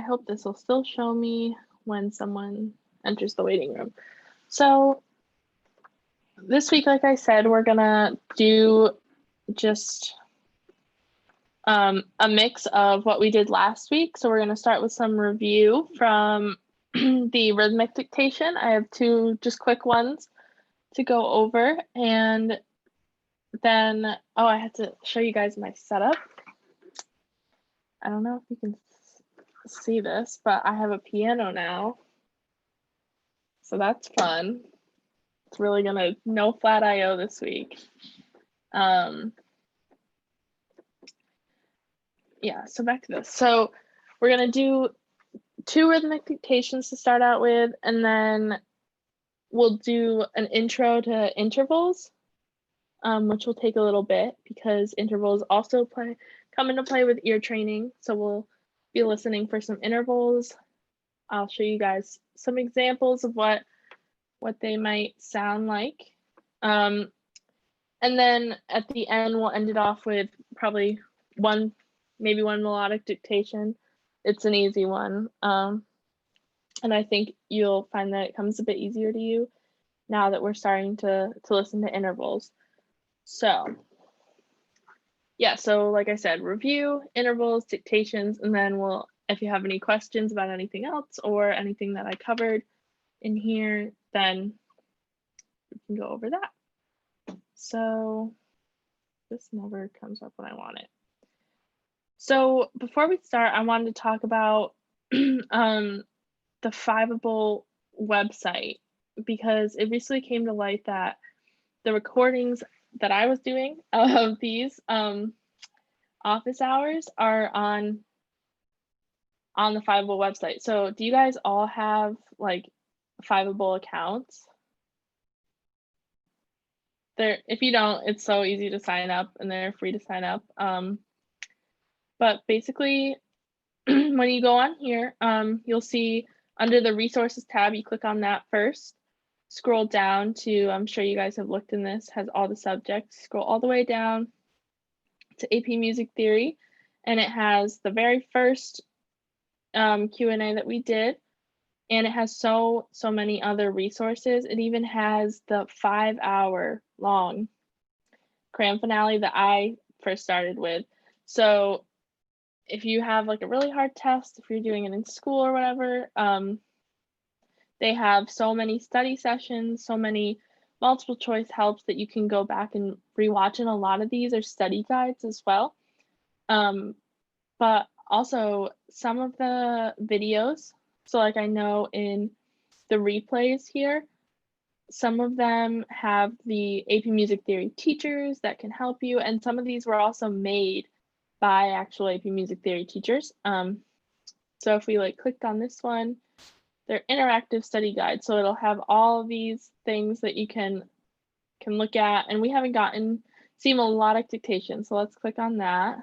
hope this will still show me when someone enters the waiting room. So this week, like I said, we're gonna do just a mix of what we did last week. So we're gonna start with some review from the Rhythmic Dictation. I have two just quick ones to go over, and then, oh, I had to show you guys my setup. I don't know if you can see this, but I have a piano now. So that's fun. It's really gonna, no flat IO this week. Yeah, so back to this. So we're gonna do 2 rhythmic dictations to start out with, and then we'll do an intro to intervals, which will take a little bit because intervals also come into play with ear training. So we'll be listening for some intervals. I'll show you guys some examples of what they might sound like. And then at the end, we'll end it off with probably maybe one melodic dictation. It's an easy one. And I think you'll find that it comes a bit easier to you now that we're starting to listen to intervals. So yeah, so like I said, review, intervals, dictations, and then if you have any questions about anything else or anything that I covered in here, then we can go over that. So this never comes up when I want it. So before we start, I wanted to talk about the Fiveable website, because it recently came to light that the recordings that I was doing of these office hours are on the Fiveable website. So do you guys all have like Fiveable accounts? If you don't, it's so easy to sign up, and they're free to sign up. But basically, when you go on here, you'll see under the resources tab, you click on that first, scroll down to, I'm sure you guys have looked in this, has all the subjects, scroll all the way down to AP Music Theory, and it has the very first Q&A that we did, and it has so many other resources. It even has the 5-hour long cram finale that I first started with. So if you have like a really hard test, if you're doing it in school or whatever, they have so many study sessions, so many multiple choice helps that you can go back and rewatch, and a lot of these are study guides as well. But also some of the videos, so like I know in the replays here, some of them have the AP Music Theory teachers that can help you, and some of these were also made by actual AP Music Theory teachers. So if we like clicked on this one, they're interactive study guides, so it'll have all of these things that you can look at, and we haven't seen melodic dictation, so let's click on that,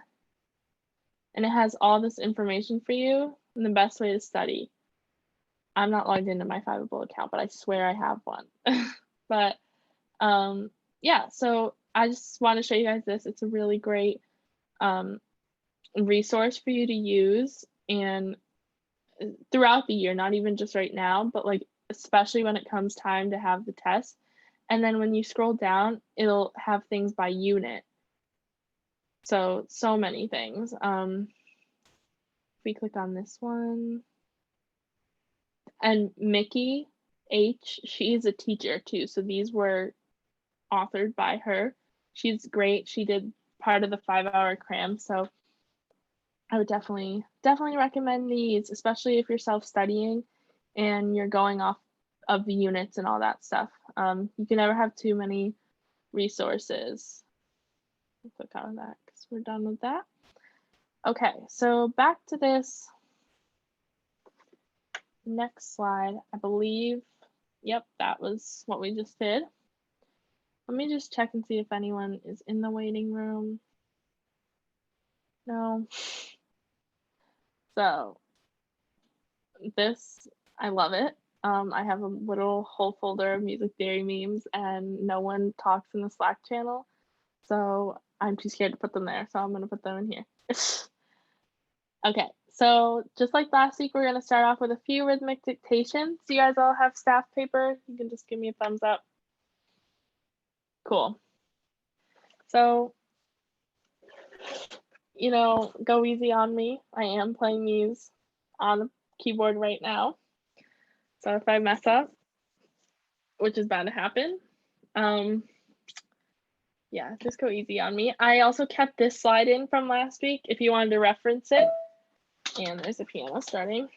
and it has all this information for you and the best way to study. I'm not logged into my Fiveable account, but I swear I have one. But yeah, so I just want to show you guys this. It's a really great resource for you to use, and throughout the year, not even just right now, but like especially when it comes time to have the test. And then when you scroll down, it'll have things by unit. So many things. If we click on this one, and Mickey H, she's a teacher too, so these were authored by her. She's great. She did part of the 5-hour cram, so I would definitely recommend these, especially if you're self-studying and you're going off of the units and all that stuff. You can never have too many resources. I'll click out of that because we're done with that. Okay, so back to this next slide. I believe, yep, that was what we just did. Let me just check and see if anyone is in the waiting room. No. So this, I love it. I have a little whole folder of music theory memes, and no one talks in the Slack channel, so I'm too scared to put them there, so I'm going to put them in here. Okay, So just like last week, we're going to start off with a few rhythmic dictations. Do you guys all have staff paper? You can just give me a thumbs up. Cool. So, you know, go easy on me. I am playing these on the keyboard right now. So if I mess up, which is bound to happen, yeah, just go easy on me. I also kept this slide in from last week if you wanted to reference it. And there's a piano starting.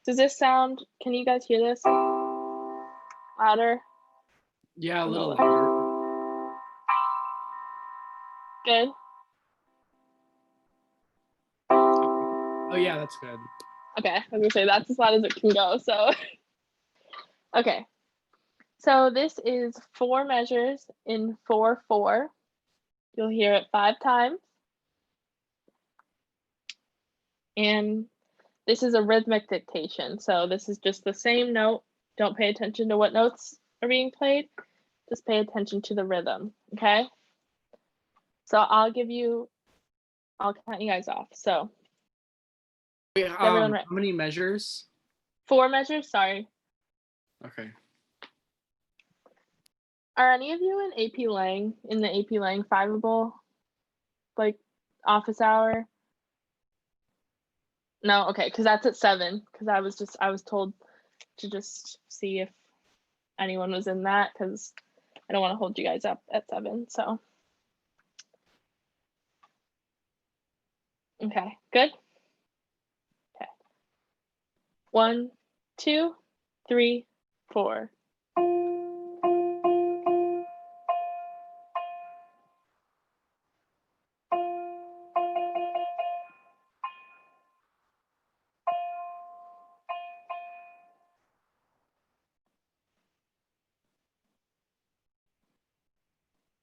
Does this sound, can you guys hear this? Louder? Yeah, a little louder. Good? Oh yeah, that's good. Okay, I was gonna say that's as loud as it can go, so. Okay, so this is 4 measures in 4/4. You'll hear it 5 times. And this is a rhythmic dictation, so this is just the same note. Don't pay attention to what notes are being played. Just pay attention to the rhythm, okay? So I'll count you guys off. So Wait, everyone ready? how many measures? 4 measures, sorry. Okay. Are any of you in AP Lang, in the AP Lang Fiveable, like office hour? No, okay, because that's at 7. Because I was told to just see if anyone was in that, because I don't want to hold you guys up at 7. So okay, good. Okay, 1, 2, 3, 4.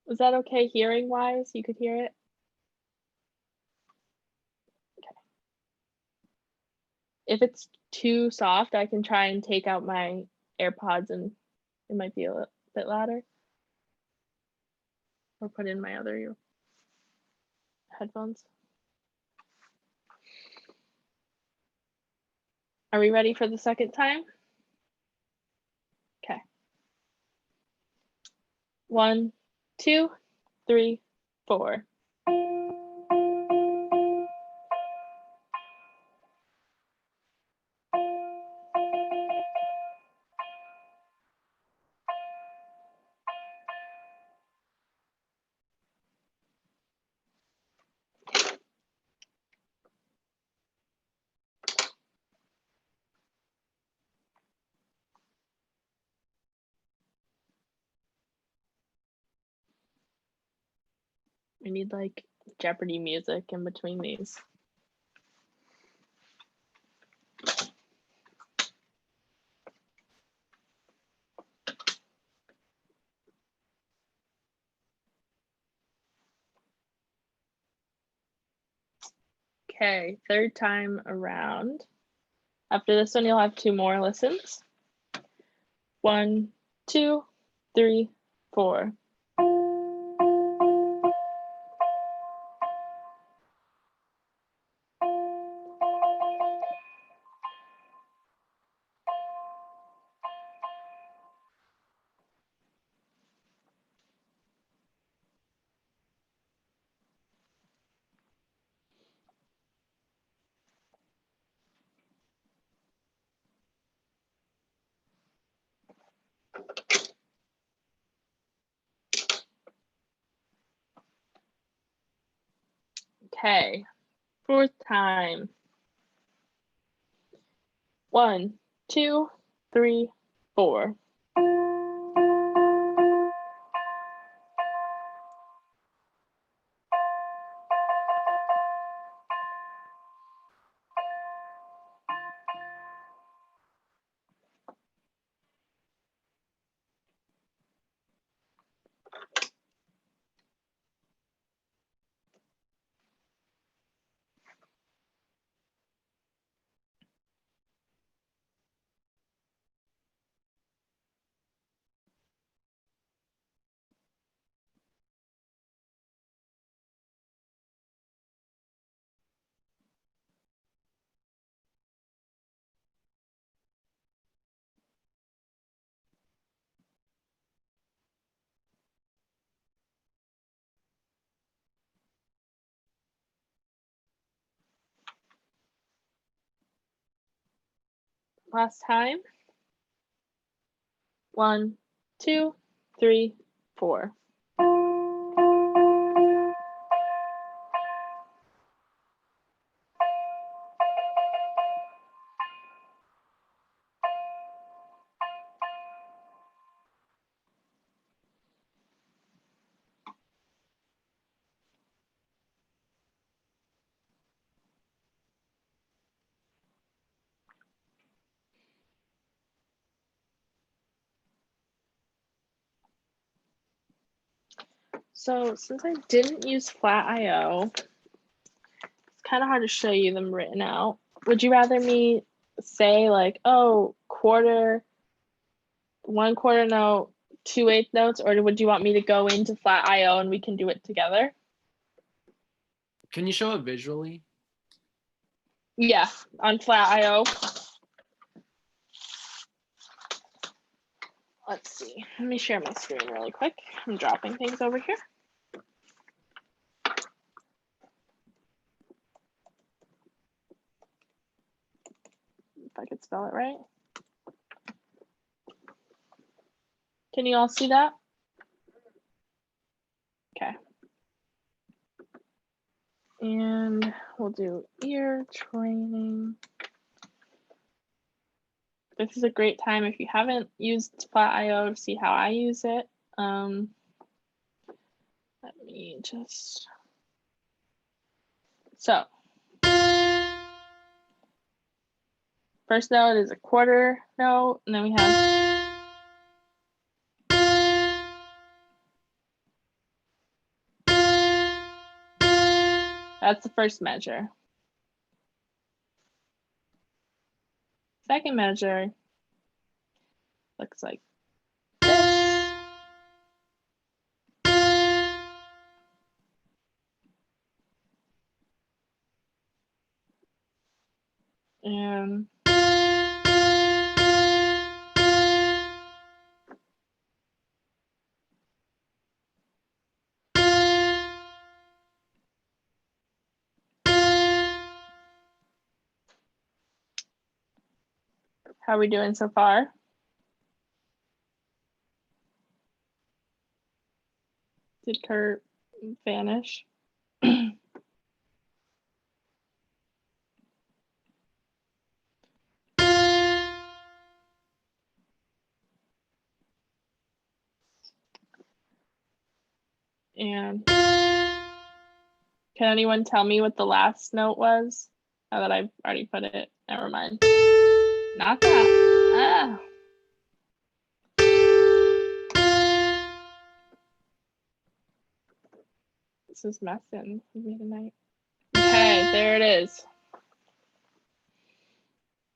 Was that okay hearing wise? You could hear it? Okay. If it's too soft, I can try and take out my AirPods and it might be a little bit louder. Or put in my other headphones. Are we ready for the second time? Okay. 1, 2, 3, 4. We need like Jeopardy music in between these. Okay, third time around. After this one, you'll have 2 more listens. 1, 2, 3, 4. Okay, 4th time. 1, 2, 3, 4. Last time. 1, 2, 3, 4. So since I didn't use flat IO, it's kind of hard to show you them written out. Would you rather me say like, oh, quarter, 1/4 note, 2/8 notes, or would you want me to go into flat IO and we can do it together? Can you show it visually? Yeah, on flat IO. Let's see. Let me share my screen really quick. I'm dropping things over here. If I could spell it right. Can you all see that? Okay. And we'll do ear training. This is a great time if you haven't used flat IO to see how I use it. Let me just, so first note is a quarter note, and then we have that's the first measure. Second measure looks like this. And how are we doing so far? Did Kurt vanish? And can anyone tell me what the last note was? Now that I've already put it, never mind. Not that. Ah. This is messing with me tonight. Okay, there it is.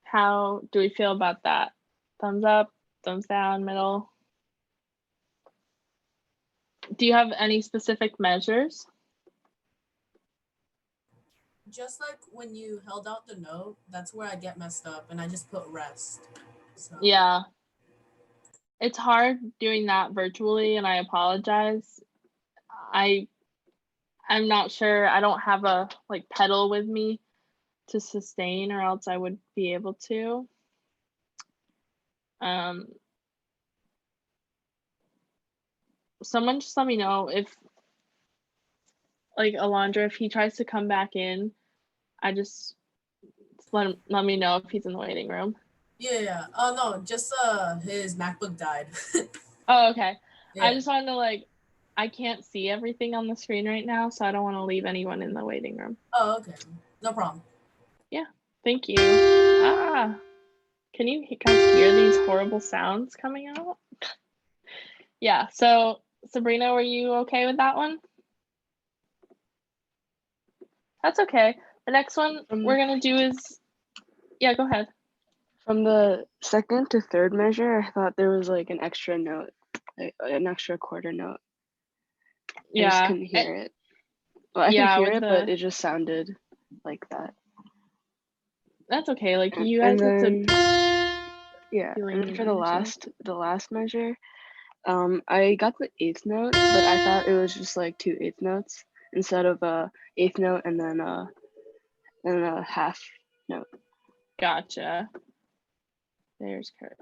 How do we feel about that? Thumbs up, thumbs down, middle? Do you have any specific measures? Just like when you held out the note, that's where I get messed up, and I just put rest. So. Yeah. It's hard doing that virtually, and I apologize. I'm not sure. I don't have a like pedal with me to sustain, or else I would be able to. Someone just let me know if, like Alondra, if he tries to come back in, I just let me know if he's in the waiting room. Yeah. Oh no, just his MacBook died. Oh, okay. Yeah. I just wanted to I can't see everything on the screen right now, so I don't want to leave anyone in the waiting room. Oh, okay. No problem. Yeah, thank you. Ah, can you guys hear these horrible sounds coming out? Yeah, so Sabrina, were you okay with that one? That's okay. The next one we're gonna do is, yeah, go ahead. From the second to third measure, I thought there was like an extra note, an extra quarter note. Yeah. I just couldn't hear it. Well, I could hear it, but it just sounded like that. That's okay. Like you guys have to. Yeah, and then for the last measure, I got the eighth note, but I thought it was just like 2 eighth notes instead of a eighth note and then a half note. Gotcha. There's Kurt.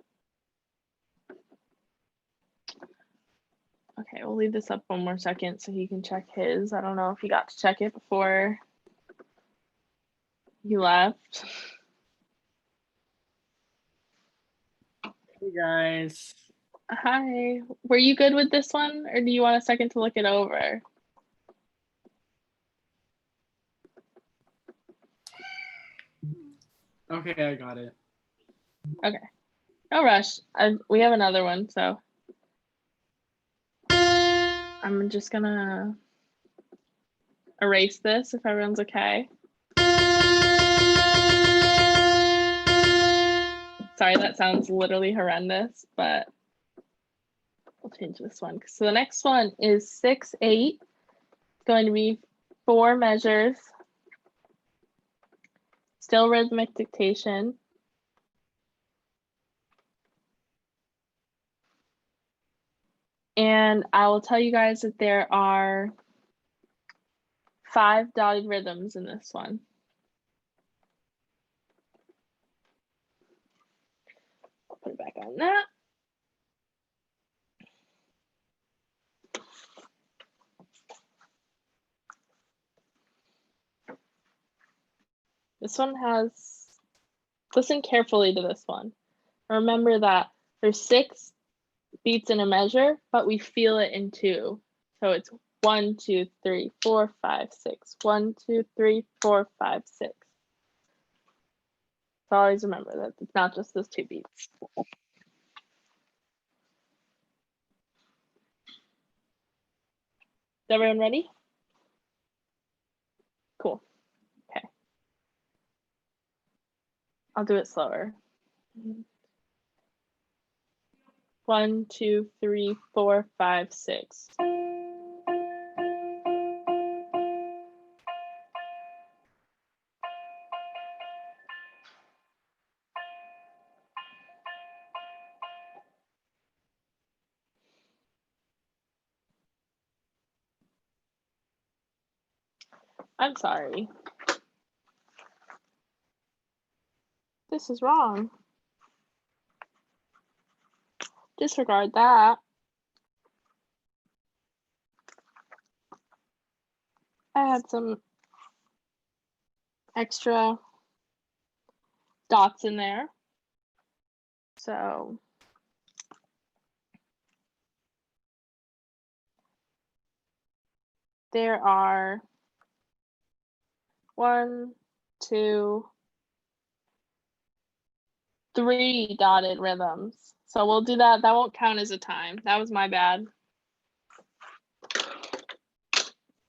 Okay, we'll leave this up one more second so he can check his. I don't know if he got to check it before he left. Hey guys. Hi. Were you good with this one, or do you want a second to look it over? Okay, I got it. Okay. No rush. We have another one, so I'm just gonna erase this if everyone's okay. Sorry, that sounds literally horrendous, but we'll change this one. So the next one is 6/8. It's going to be 4 measures. Still rhythmic dictation. And I will tell you guys that there are 5 dotted rhythms in this one. I'll put it back on that. This one has, listen carefully to this one. Remember that there's 6 beats in a measure, but we feel it in 2. So it's 1, 2, 3, 4, 5, 6. 1, 2, 3, 4, 5, 6. So always remember that it's not just those 2 beats. Is everyone ready? Cool. Okay. I'll do it slower. 1, 2, 3, 4, 5, 6. I'm sorry. This is wrong. Disregard that. I had some extra dots in there. So there are 1, 2, 3 dotted rhythms. So we'll do that. That won't count as a time. That was my bad.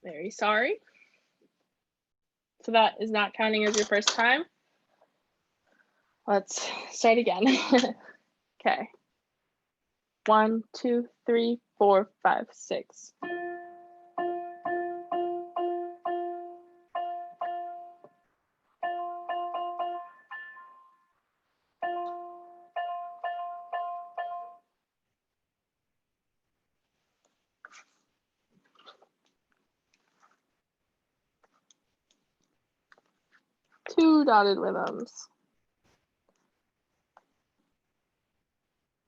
Very sorry. So that is not counting as your first time. Let's start again. Okay. 1, 2, 3, 4, 5, 6. Two dotted rhythms.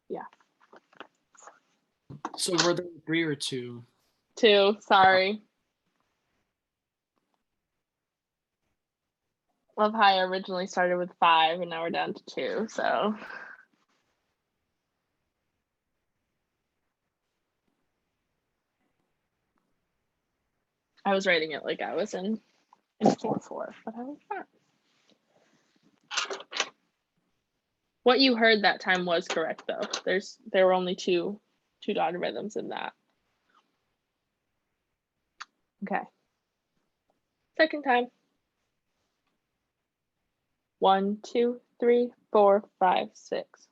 Yeah. So were there 3 or 2? 2, sorry. Love how I originally started with 5 and now we're down to 2, so. I was writing it like I was in 4/4, but I was not. What you heard that time was correct though. There were only two dotted rhythms in that. Okay. Second time. 1, 2, 3, 4, 5, 6.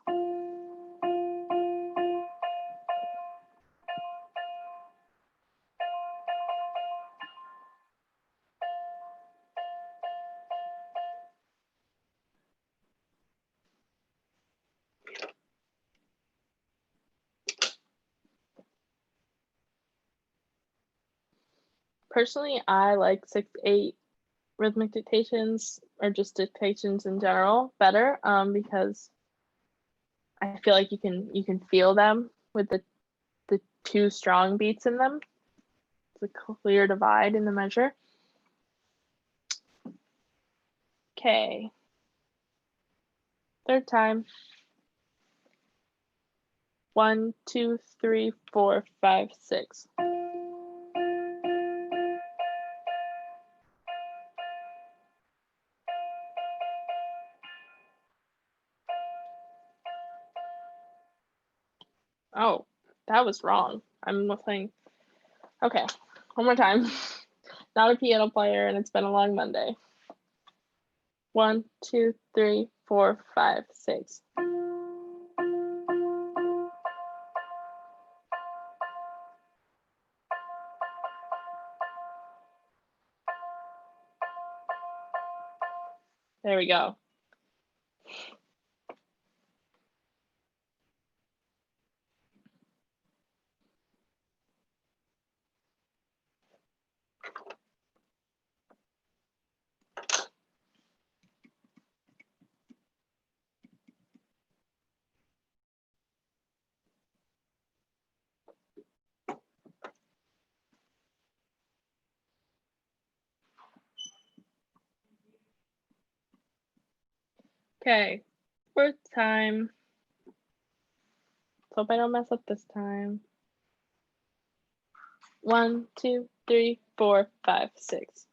Personally, I like 6/8 rhythmic dictations or just dictations in general better because I feel like you can feel them with the two strong beats in them. It's a clear divide in the measure. Okay. Third time. 1, 2, 3, 4, 5, 6. Oh, that was wrong. I'm playing. Okay, one more time. Not a piano player, and it's been a long Monday. 1, 2, 3, 4, 5, 6. There we go. Okay, fourth time. Hope I don't mess up this time. 1, 2, 3, 4, 5, 6.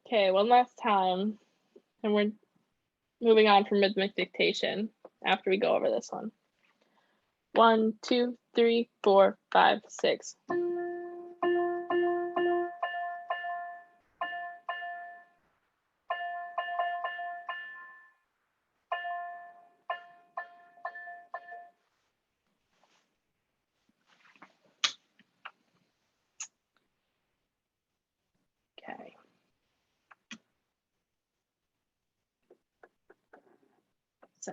Okay, one last time, and we're moving on from rhythmic dictation after we go over this one. 1, 2, 3, 4, 5, 6. Okay. So.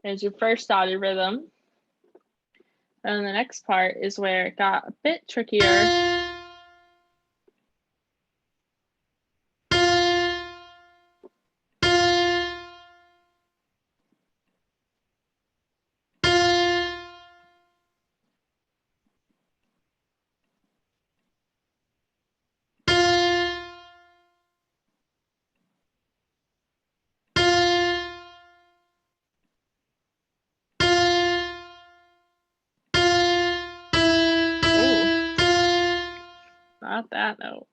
There's your first dotted rhythm. And the next part is where it got a bit trickier. Not that note.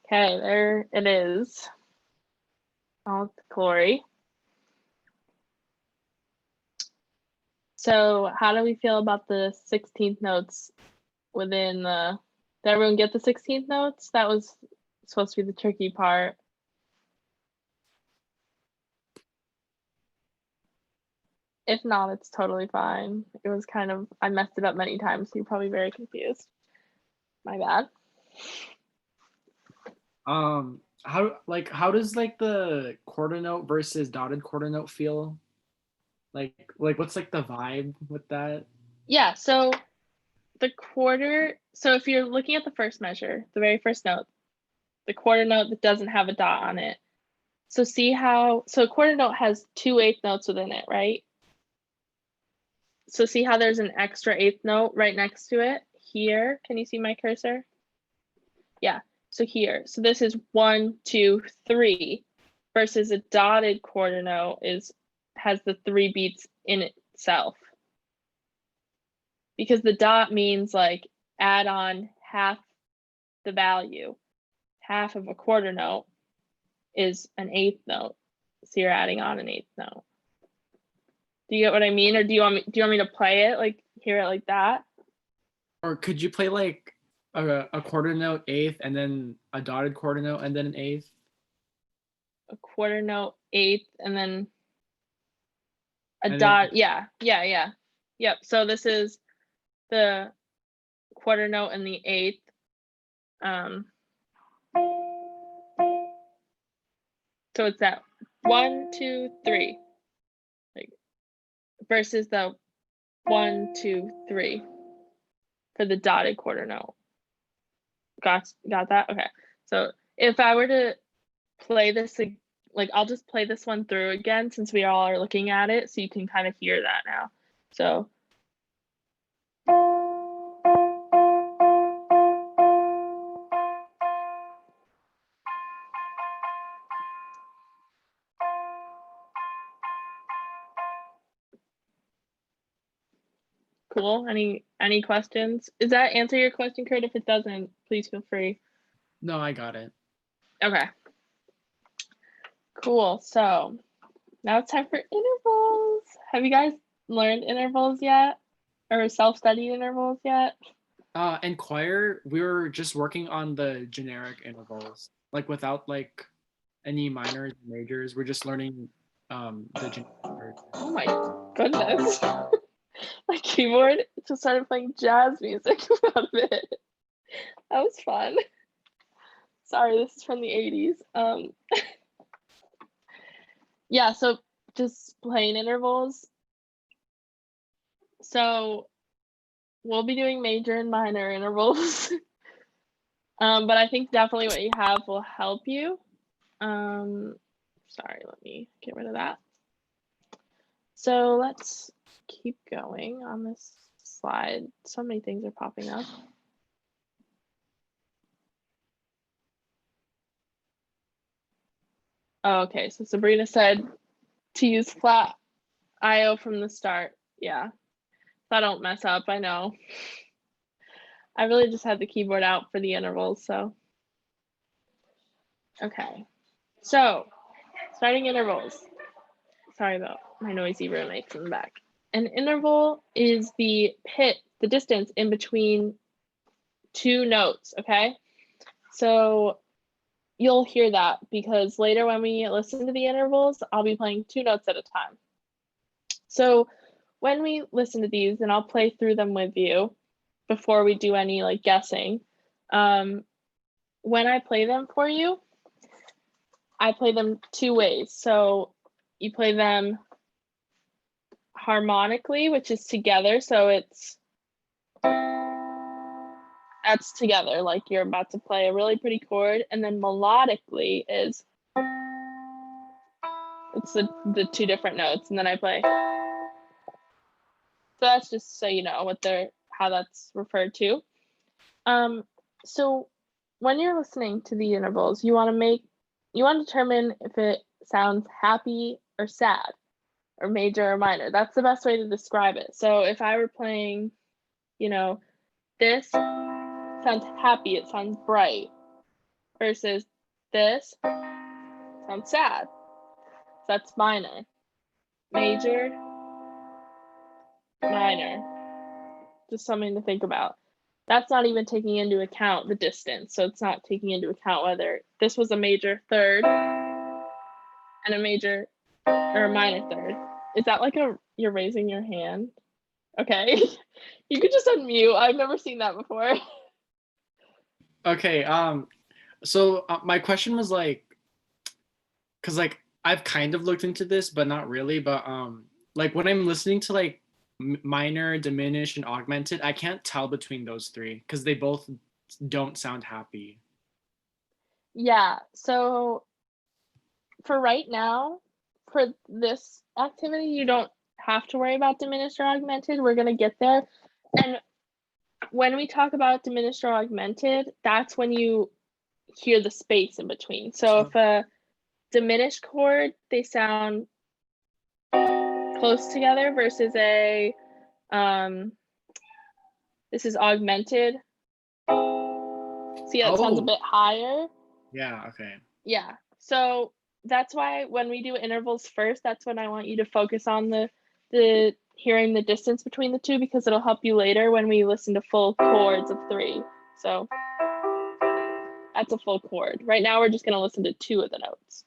Okay, there it is. All the glory. So how do we feel about the 16th notes within the, did everyone get the 16th notes? That was supposed to be the tricky part. If not, it's totally fine. It was kind of, I messed it up many times, so you're probably very confused. My bad. How does like the quarter note versus dotted quarter note feel? Like what's like the vibe with that? Yeah, so the quarter, so if you're looking at the first measure, the very first note, the quarter note that doesn't have a dot on it. So see how, so a quarter note has 2 eighth notes within it, right? So see how there's an extra eighth note right next to it here? Can you see my cursor? Yeah. So here, so this is 1, 2, 3, versus a dotted quarter note has the 3 beats in itself. Because the dot means like add on half the value. Half of a quarter note is an 8th note. So you're adding on an 8th note. Do you get what I mean? Or do you want me to play it, like hear it like that? Or could you play like a quarter note 8th and then a dotted quarter note and then an 8th? A quarter note 8th and then a And dot. then, Yeah. Yep. So this is the quarter note and the 8th. So it's that 1, 2, 3, like versus the 1, 2, 3 for the dotted quarter note. Got that? Okay. So if I were to play this, like I'll just play this one through again since we all are looking at it, so you can kind of hear that now. So. Cool. Any questions? Does that answer your question, Kurt? If it doesn't, please feel free. no, I got it. Okay. Cool. So now it's time for intervals. Have you guys learned intervals yet? Or self-studied intervals yet? In choir, we were just working on the generic intervals, like without like any minors and majors. We're just learning the generic. Oh my goodness. My keyboard just started playing jazz music out of it. That was fun. Sorry, this is from the 80s. Yeah, so just plain intervals. So we'll be doing major and minor intervals. But I think definitely what you have will help you. Sorry, let me get rid of that. So let's keep going on this slide. So many things are popping up. Oh, okay, so Sabrina said to use flat IO from the start. Yeah, so I don't mess up, I know. I really just had the keyboard out for the intervals, so. Okay, so starting intervals. Sorry about my noisy roommates in the back. An interval is the distance in between 2 notes, okay? So you'll hear that because later when we listen to the intervals, I'll be playing 2 notes at a time. So when we listen to these, and I'll play through them with you before we do any like guessing, when I play them for you, I play them 2 ways. So you play them harmonically, which is together. So that's together, like you're about to play a really pretty chord. And then melodically it's the 2 different notes, and then I play. So that's just so you know how that's referred to. So when you're listening to the intervals, you want to determine if it sounds happy or sad, or major or minor. That's the best way to describe it. So if I were playing, this sounds happy, it sounds bright, versus this sounds sad. So that's minor. Major, minor. Just something to think about. That's not even taking into account the distance. So it's not taking into account whether this was a major third and a major or a minor third. Is that like you're raising your hand? Okay. You could just unmute. I've never seen that before. Okay. So my question was like, because like I've kind of looked into this, but not really. But like when I'm listening to like minor, diminished, and augmented, I can't tell between those 3 because they both don't sound happy. Yeah. So for right now, for this activity, you don't have to worry about diminished or augmented. We're going to get there. And when we talk about diminished or augmented, that's when you hear the space in between. So if a diminished chord, they sound close together versus a this is augmented. See, that sounds a bit higher. Yeah, okay. Yeah. So that's why when we do intervals first, that's when I want you to focus on the hearing the distance between the two, because it'll help you later when we listen to full chords of 3. So that's a full chord. Right now we're just going to listen to 2 of the notes.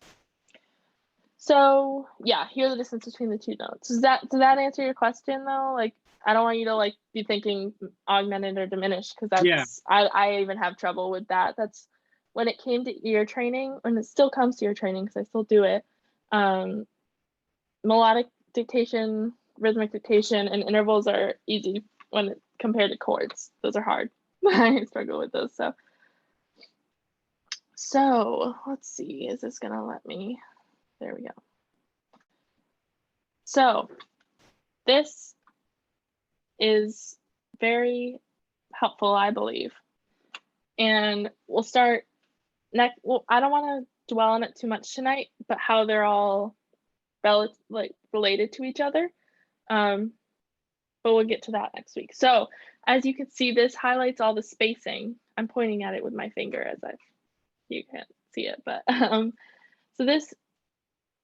So yeah, hear the distance between the 2 notes. Does that answer your question though? Like, I don't want you to like be thinking augmented or diminished, because that's I even have trouble with that. That's when it came to ear training, and it still comes to ear training because I still do it. Melodic dictation, rhythmic dictation, and intervals are easy when compared to chords. Those are hard. I struggle with those. So let's see. Is this gonna let me? There we go. So this is very helpful, I believe. And we'll start next. Well, I don't want to dwell on it too much tonight, but how they're all related to each other. But we'll get to that next week. So as you can see, this highlights all the spacing. I'm pointing at it with my finger as you can't see it, but so this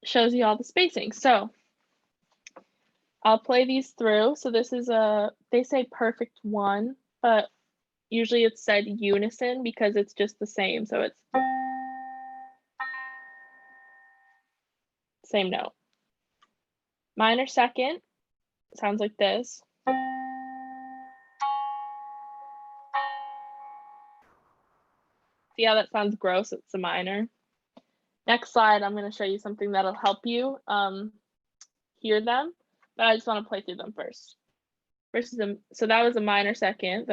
shows you all the spacing. So I'll play these through. So this is they say perfect 1, but usually it's said unison because it's just the same. So it's same note. Minor second sounds like this. See how that sounds gross? It's a minor. Next slide, I'm going to show you something that'll help you hear them, but I just want to play through them first. So that was a minor second,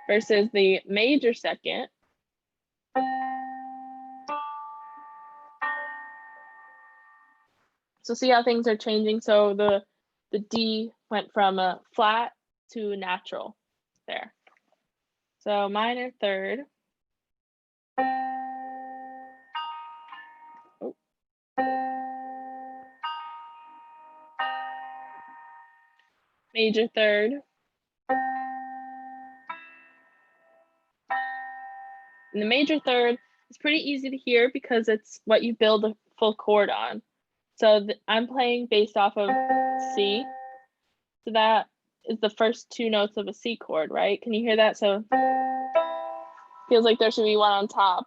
versus the major second. So see how things are changing. So the D went from a flat to natural there. So minor third. Oh. Major third. And the major third is pretty easy to hear because it's what you build a full chord on. So I'm playing based off of C. So that is the first 2 notes of a C chord, right? Can you hear that? So feels like there should be one on top.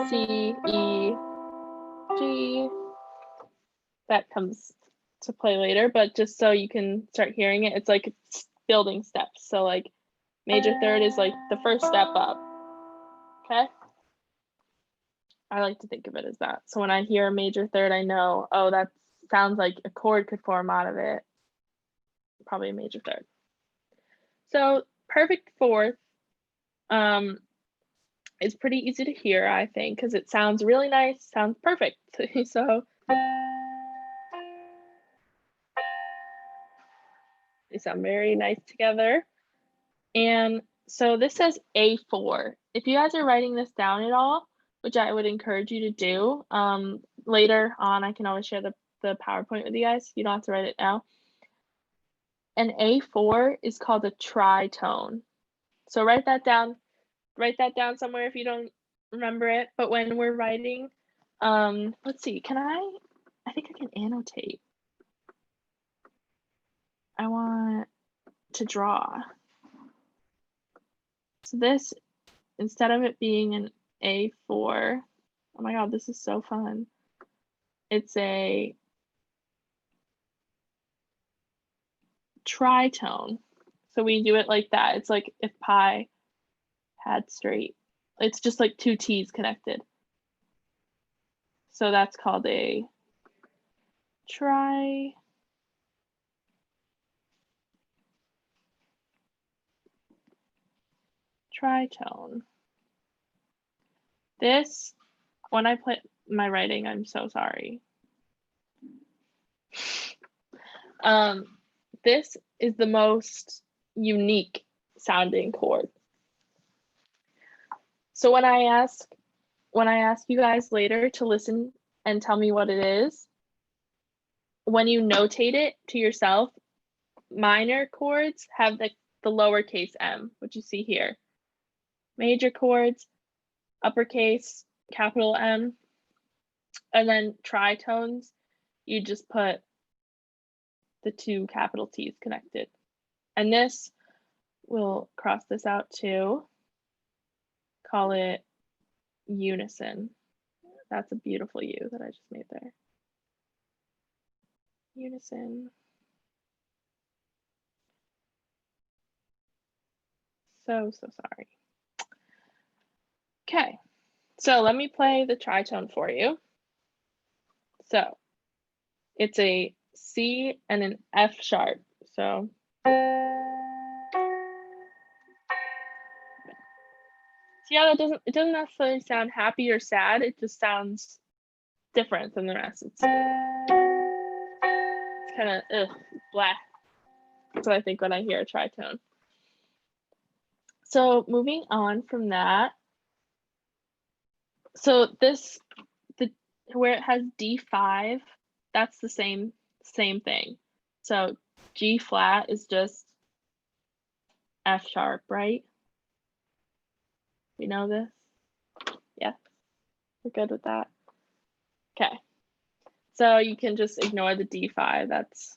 C, E, G. That comes to play later, but just so you can start hearing it, it's like it's building steps. So like major third is like the first step up. Okay? I like to think of it as that. So when I hear a major third, I know, oh, that sounds like a chord could form out of it. Probably a major third. So perfect fourth is pretty easy to hear, I think, because it sounds really nice, sounds perfect. So they sound very nice together. And so this says A4. If you guys are writing this down at all, which I would encourage you to do, later on I can always share the PowerPoint with you guys. You don't have to write it now. An A4 is called a tritone. So write that down somewhere if you don't remember it. But when we're writing, let's see, I think I can annotate. I want to draw. So this, instead of it being an A4, oh my God, this is so fun. It's a tritone. So we do it like that. It's like if pi had straight. It's just like 2 T's connected. So that's called a tritone. This, when I play my writing, I'm so sorry. This is the most unique sounding chord. So when I ask you guys later to listen and tell me what it is, when you notate it to yourself, minor chords have the lowercase m, which you see here. Major chords, uppercase, capital M, and then tritones, you just put the two capital T's connected. And this, we'll cross this out too, call it unison. That's a beautiful U that I just made there. Unison. So sorry. Okay, so let me play the tritone for you. So it's a C and an F sharp. So yeah, it doesn't necessarily sound happy or sad. It just sounds different than the rest. It's kind of blah. That's what I think when I hear a tritone. So moving on from that. So where it has D5, that's the same thing. So G flat is just F sharp, right? We know this? Yeah, we're good with that. Okay, so you can just ignore the D5. That's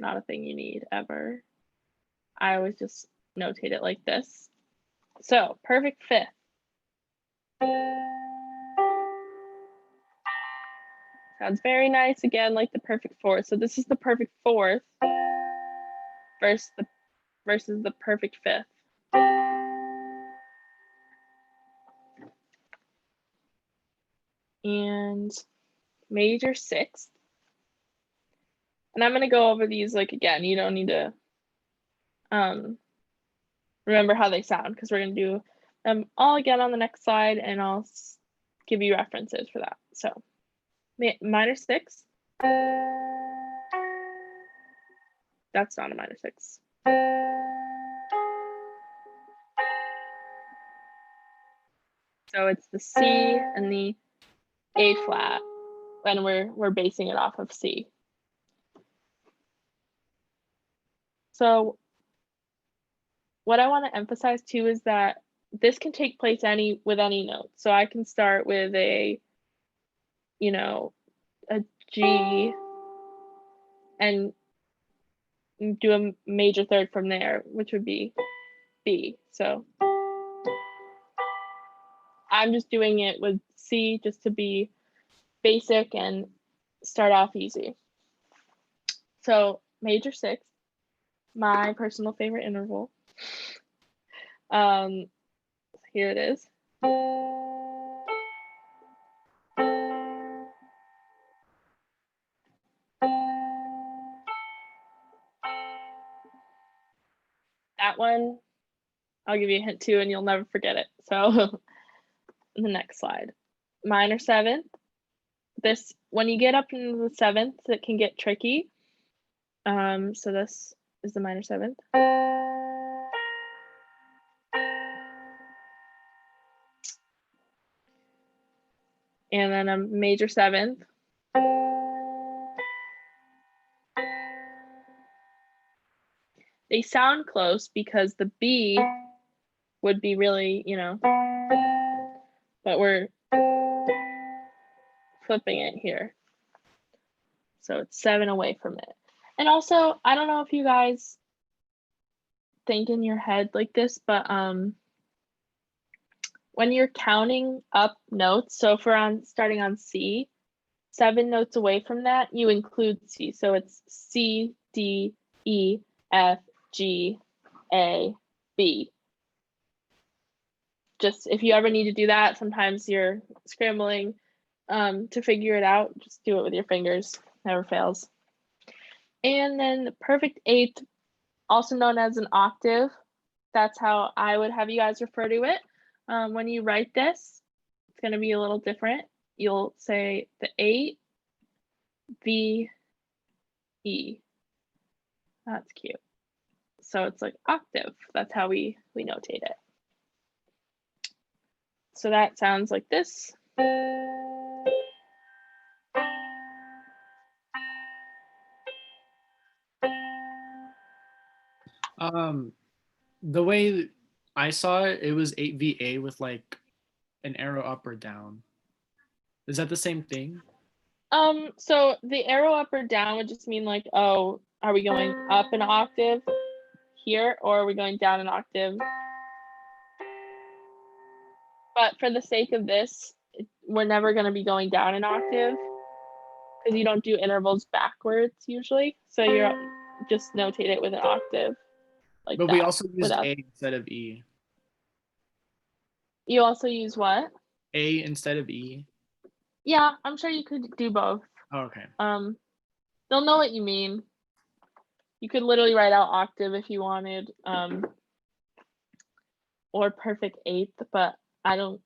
not a thing you need ever. I always just notate it like this. So perfect fifth. Sounds very nice, again, like the perfect fourth. So this is the perfect fourth versus the perfect fifth. And major sixth. And I'm going to go over these like again. You don't need to remember how they sound because we're going to do them all again on the next slide, and I'll give you references for that. So minor sixth. That's not a minor sixth. So it's the C and the A flat, and we're basing it off of C. So what I want to emphasize too is that this can take place with any note. So I can start with a G and do a major third from there, which would be B. So I'm just doing it with C just to be basic and start off easy. So major sixth, my personal favorite interval. Here it is. That one, I'll give you a hint too, and you'll never forget it. So the next slide, minor seventh. This, when you get up into the seventh, it can get tricky. So this is the minor seventh. And then a major seventh. They sound close because the B would be really, but we're flipping it here. So it's 7 away from it. And also, I don't know if you guys think in your head like this, but when you're counting up notes, so if we're starting on C, 7 notes away from that, you include C. So it's C, D, E, F, G, A, B. Just if you ever need to do that, sometimes you're scrambling to figure it out, just do it with your fingers, never fails. And then the perfect eighth, also known as an octave, that's how I would have you guys refer to it. When you write this, it's going to be a little different. You'll say the 8, V, E. That's cute. So it's like octave. That's how we notate it. So that sounds like this. The way I saw it, it was 8VA with like an arrow up or down. Is that the same thing? So the arrow up or down would just mean like, oh, are we going up an octave here, or are we going down an octave? But for the sake of this, we're never going to be going down an octave because you don't do intervals backwards usually. So you're just notate it with an octave. Like but that, we also used without... A instead of E. You also use what? A instead of E. Yeah, I'm sure you could do both. Oh, okay. They'll know what you mean. You could literally write out octave if you wanted, or perfect eighth, but I don't.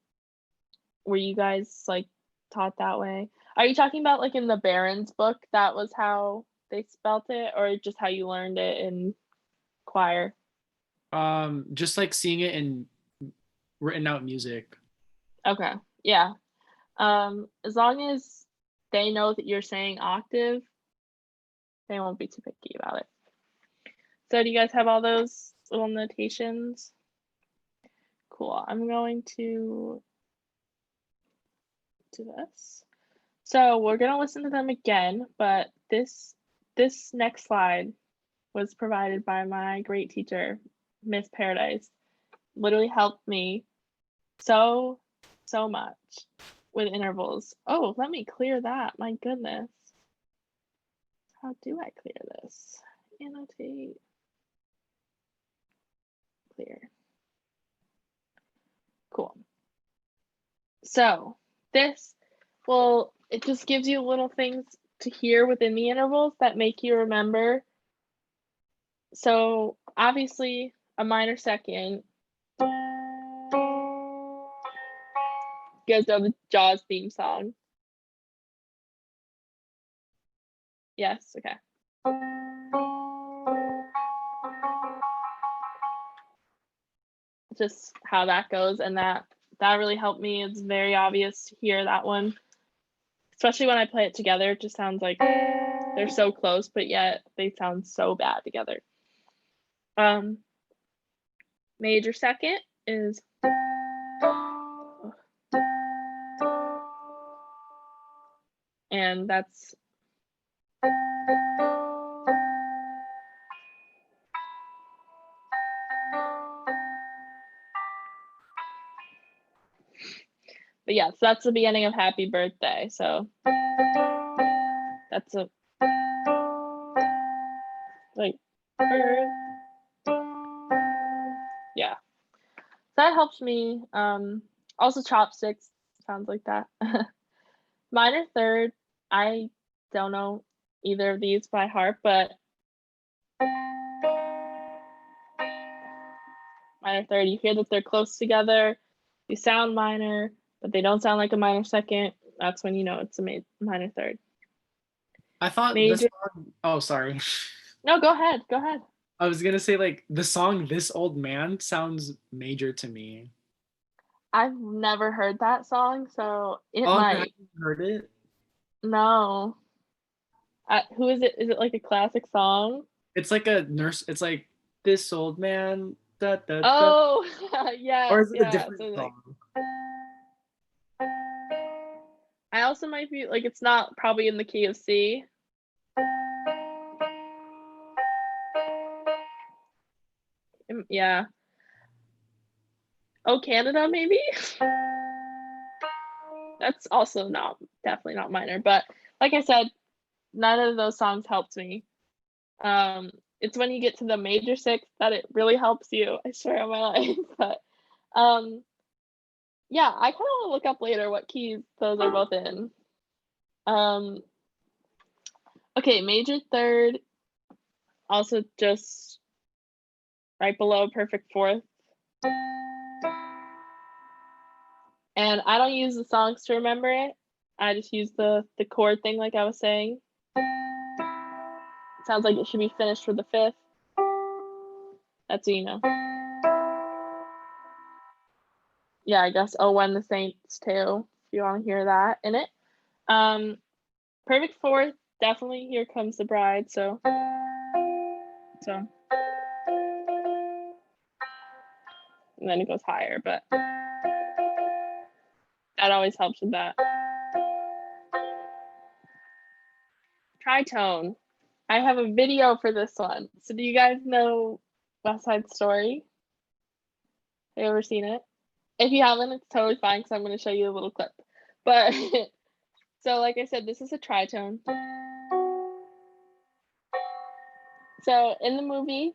Were you guys like taught that way? Are you talking about like in the Barron's book? That was how they spelt it, or just how you learned it in choir? Just like seeing it in written out music. Okay, yeah. As long as they know that you're saying octave, they won't be too picky about it. So do you guys have all those little notations? Cool. I'm going to do this. So we're going to listen to them again, but this next slide was provided by my great teacher, Miss Paradise. Literally helped me so much with intervals. Oh, let me clear that. My goodness. How do I clear this? Annotate. Clear. Cool. So this, well, it just gives you little things to hear within the intervals that make you remember. So obviously a minor second. You guys know the Jaws theme song? Yes, okay. Just how that goes, and that really helped me. It's very obvious to hear that one, especially when I play it together. It just sounds like they're so close, but yet they sound so bad together. Major second is and that's but yeah, so that's the beginning of Happy Birthday. So that's a like yeah. That helps me. Also chopsticks sounds like that. Minor third, I don't know either of these by heart, but minor third, you hear that they're close together, they sound minor, but they don't sound like a minor second. That's when you know it's a minor third. I thought major. Oh, sorry. No, go ahead. Go ahead. I was gonna say like the song "This Old Man" sounds major to me. I've never heard that song, so it might. Have you heard it? No. Who is it? Is it like a classic song? It's like a nurse. It's like this old man. Da, da, oh, yeah. Or is it yeah, a different so song? I also might be like, it's not probably in the key of C. Yeah. Oh, Canada, maybe? That's also definitely not minor, but like I said, none of those songs helped me. It's when you get to the major sixth that it really helps you, I swear on my life. But yeah, I kind of want to look up later what keys those are both in. Okay, major third, also just right below perfect fourth. And I don't use the songs to remember it. I just use the chord thing like I was saying. Sounds like it should be finished for the fifth. That's what you know. Yeah, I guess Oh When the Saints too, if you want to hear that in it. Perfect fourth, definitely Here Comes the Bride, so. And then it goes higher, but that always helps with that. Tritone. I have a video for this one. So do you guys know West Side Story? Have you ever seen it? If you haven't, it's totally fine because I'm going to show you a little clip. But so like I said, this is a tritone. So in the movie,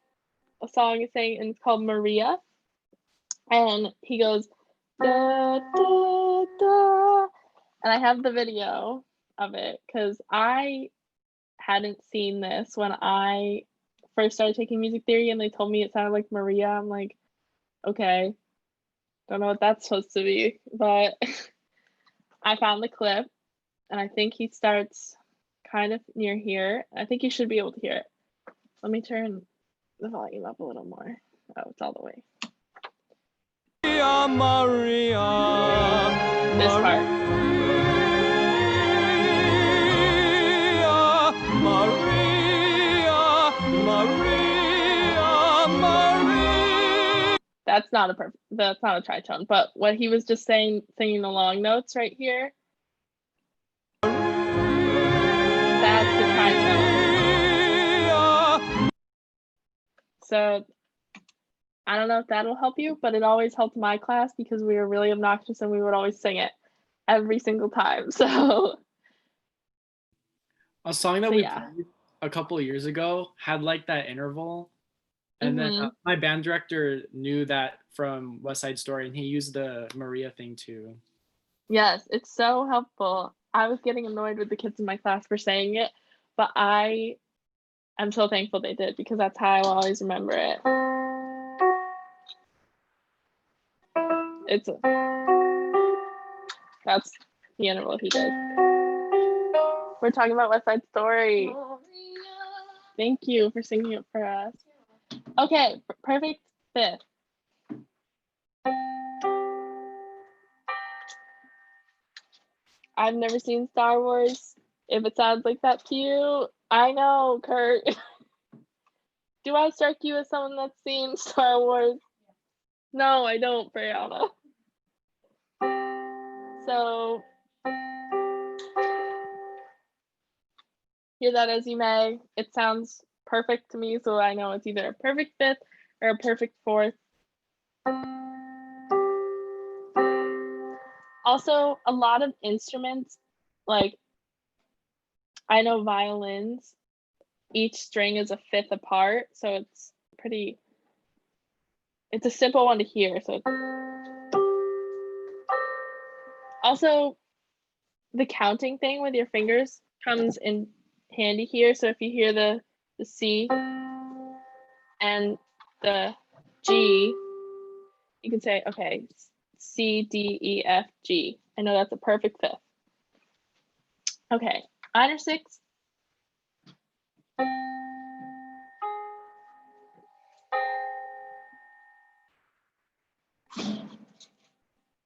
a song is saying, and it's called Maria. And he goes, da, da, da. And I have the video of it because I hadn't seen this when I first started taking music theory and they told me it sounded like Maria. I'm like, okay, don't know what that's supposed to be, but I found the clip and I think he starts kind of near here. I think you should be able to hear it. Let me turn the volume up a little more. Oh, it's all the way. Maria, This part. Maria. That's not a tritone, but what he was just saying, singing the long notes right here, that's the tritone. So I don't know if that'll help you, but it always helped my class because we were really obnoxious and we would always sing it every single time. So a song that we played a couple of years ago had like that interval, and then my band director knew that from West Side Story, and he used the Maria thing too. Yes, it's so helpful. I was getting annoyed with the kids in my class for saying it, but I'm so thankful they did because that's how I will always remember it. That's the interval he did. We're talking about West Side Story. Thank you for singing it for us. Okay, perfect fifth. I've never seen Star Wars. If it sounds like that to you, I know, Kurt. Do I strike you as someone that's seen Star Wars? No, I don't, Brianna. So, hear that as you may. It sounds perfect to me, so I know it's either a perfect fifth or a perfect fourth. Also, a lot of instruments, like I know violins, each string is a fifth apart, so it's a simple one to hear. So also the counting thing with your fingers comes in handy here. So if you hear the C and the G, you can say, okay, C, D, E, F, G. I know that's a perfect fifth. Okay, minor sixth.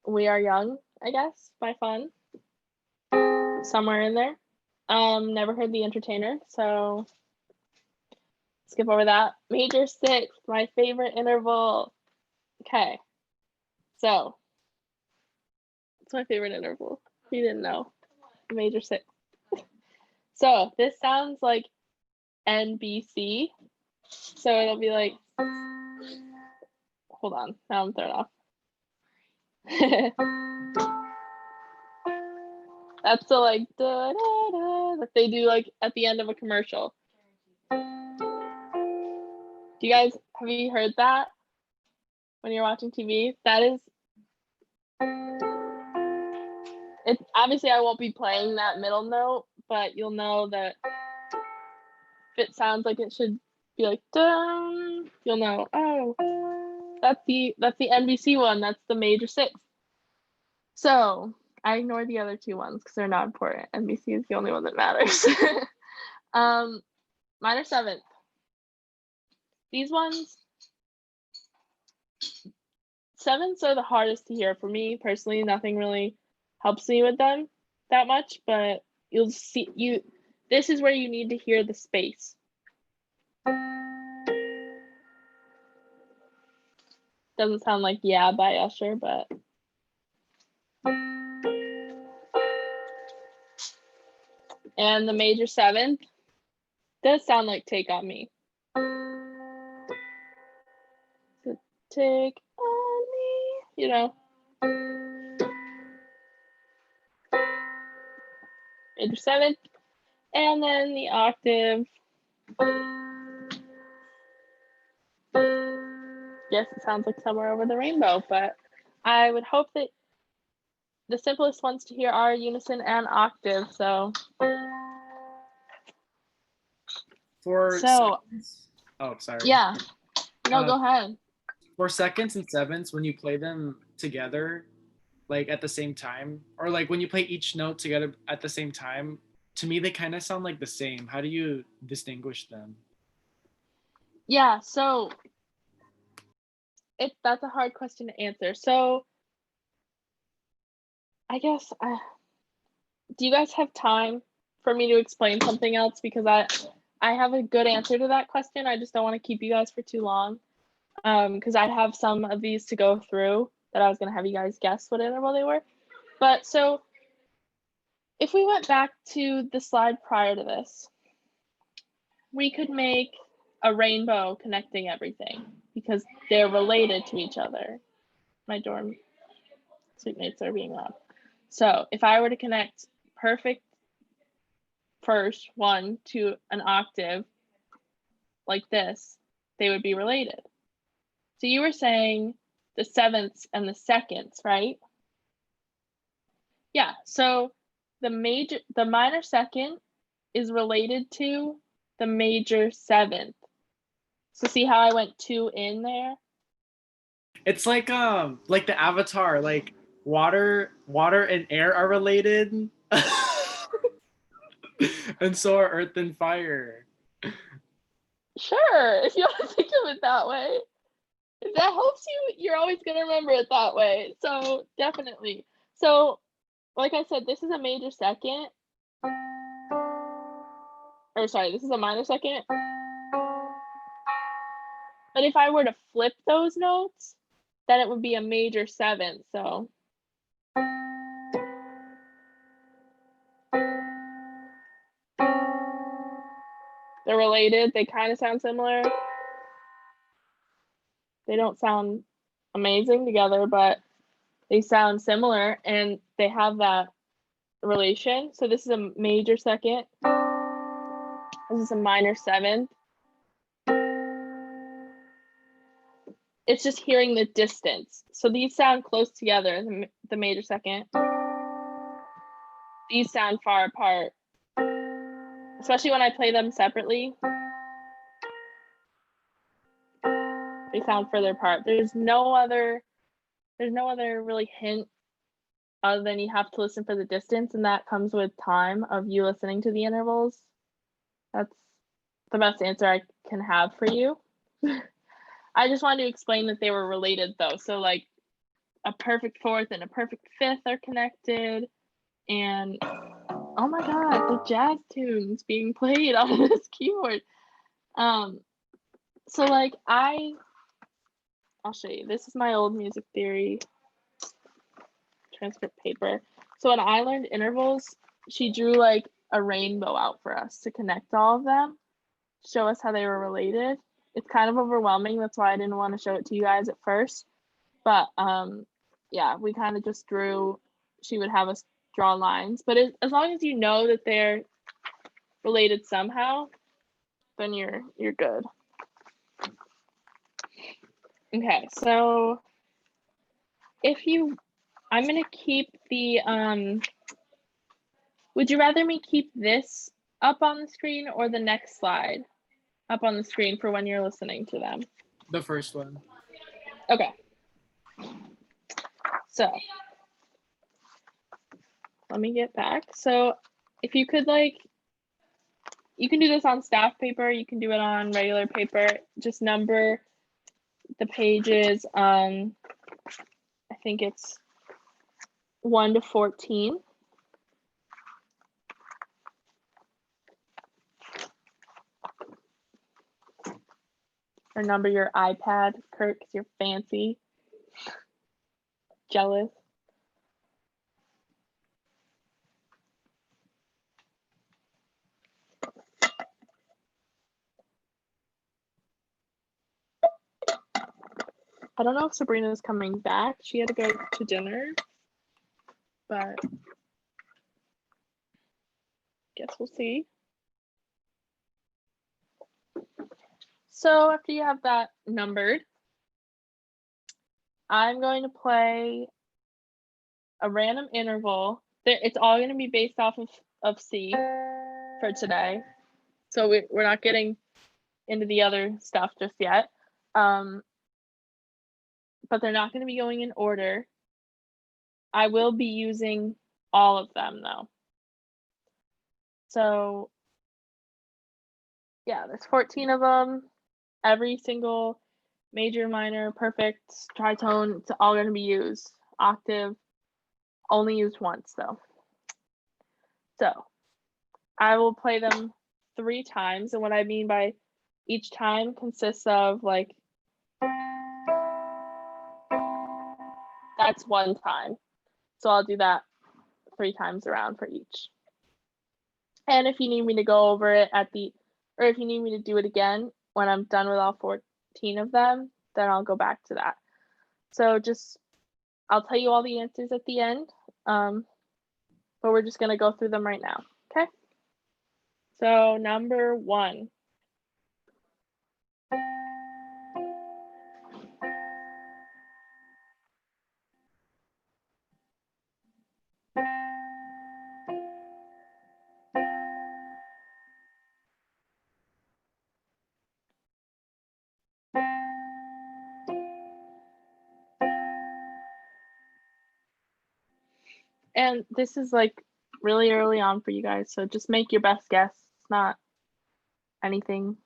We Are Young, I guess, by Fun. Somewhere in there. Never heard The Entertainer, so skip over that. Major sixth, my favorite interval. Okay, so it's my favorite interval. You didn't know. Major sixth. So this sounds like NBC. So it'll be like, hold on, now I'm thrown off. That's the like da, da, da, that they do like at the end of a commercial. Have you heard that when you're watching TV? That is, it's obviously I won't be playing that middle note, but you'll know that if it sounds like it should be like dum, you'll know, oh, that's the NBC one, that's the major sixth. So I ignore the other two ones because they're not important. NBC is the only one that matters. Minor seventh. These ones, sevenths are the hardest to hear for me personally. Nothing really helps me with them that much, but you'll see this is where you need to hear the space. Doesn't sound like Yeah by Usher, but and the major seventh does sound like Take on Me. So take on me, you know. Major seventh, and then the octave. Yes, it sounds like Somewhere Over the Rainbow, but I would hope that the simplest ones to hear are unison and octave. So seconds, oh, sorry. Yeah. No, go ahead. For seconds and sevenths, when you play them together, like at the same time, or like when you play each note together at the same time, to me they kind of sound like the same. How do you distinguish them? Yeah, so that's a hard question to answer. So I guess do you guys have time for me to explain something else? Because I have a good answer to that question. I just don't want to keep you guys for too long. Because I have some of these to go through that I was going to have you guys guess what interval they were. But so if we went back to the slide prior to this, we could make a rainbow connecting everything because they're related to each other. My dorm sleepmates are being loud. So if I were to connect perfect first one to an octave like this, they would be related. So you were saying the sevenths and the seconds, right? Yeah, so the minor second is related to the major seventh. So see how I went 2 in there? It's like the Avatar, like water and air are related. And so are earth and fire. Sure, if you want to think of it that way. If that helps you, you're always going to remember it that way. So definitely. So like I said, this is a major second. Or sorry, this is a minor second. But if I were to flip those notes, then it would be a major seventh. So they're related. They kind of sound similar. They don't sound amazing together, but they sound similar and they have that relation. So this is a major second. This is a minor seventh. It's just hearing the distance. So these sound close together, the major second. These sound far apart, especially when I play them separately. They sound further apart. There's no other really hint other than you have to listen for the distance, and that comes with time of you listening to the intervals. That's the best answer I can have for you. I just wanted to explain that they were related though. So like a perfect fourth and a perfect fifth are connected. And oh my God, the jazz tunes being played on this keyboard. So like I'll show you. This is my old music theory transcript paper. So when I learned intervals, she drew like a rainbow out for us to connect all of them, show us how they were related. It's kind of overwhelming. That's why I didn't want to show it to you guys at first. But yeah, we kind of just drew, she would have us draw lines. But as long as you know that they're related somehow, then you're good. Okay, so I'm gonna keep the, would you rather me keep this up on the screen or the next slide up on the screen for when you're listening to them? The first one. Okay. So let me get back. So if you could you can do this on staff paper, you can do it on regular paper, just number the pages I think it's 1 to 14. Or number your iPad, Kurt, because you're fancy. Jealous. I don't know if Sabrina's coming back. She had to go to dinner, but guess we'll see. So after you have that numbered, I'm going to play a random interval. It's all going to be based off of C for today. So we're not getting into the other stuff just yet. But they're not going to be going in order. I will be using all of them though. So yeah, there's 14 of them. Every single major, minor, perfect, tritone, it's all going to be used. Octave, only used once though. So I will play them 3 times. And what I mean by each time consists of like, that's 1 time. So I'll do that 3 times around for each. And if you need me to go over it or if you need me to do it again when I'm done with all 14 of them, then I'll go back to that. So I'll tell you all the answers at the end, but we're just gonna go through them right now, okay? So number 1. And this is like really early on for you guys, so just make your best guess. It's not anything,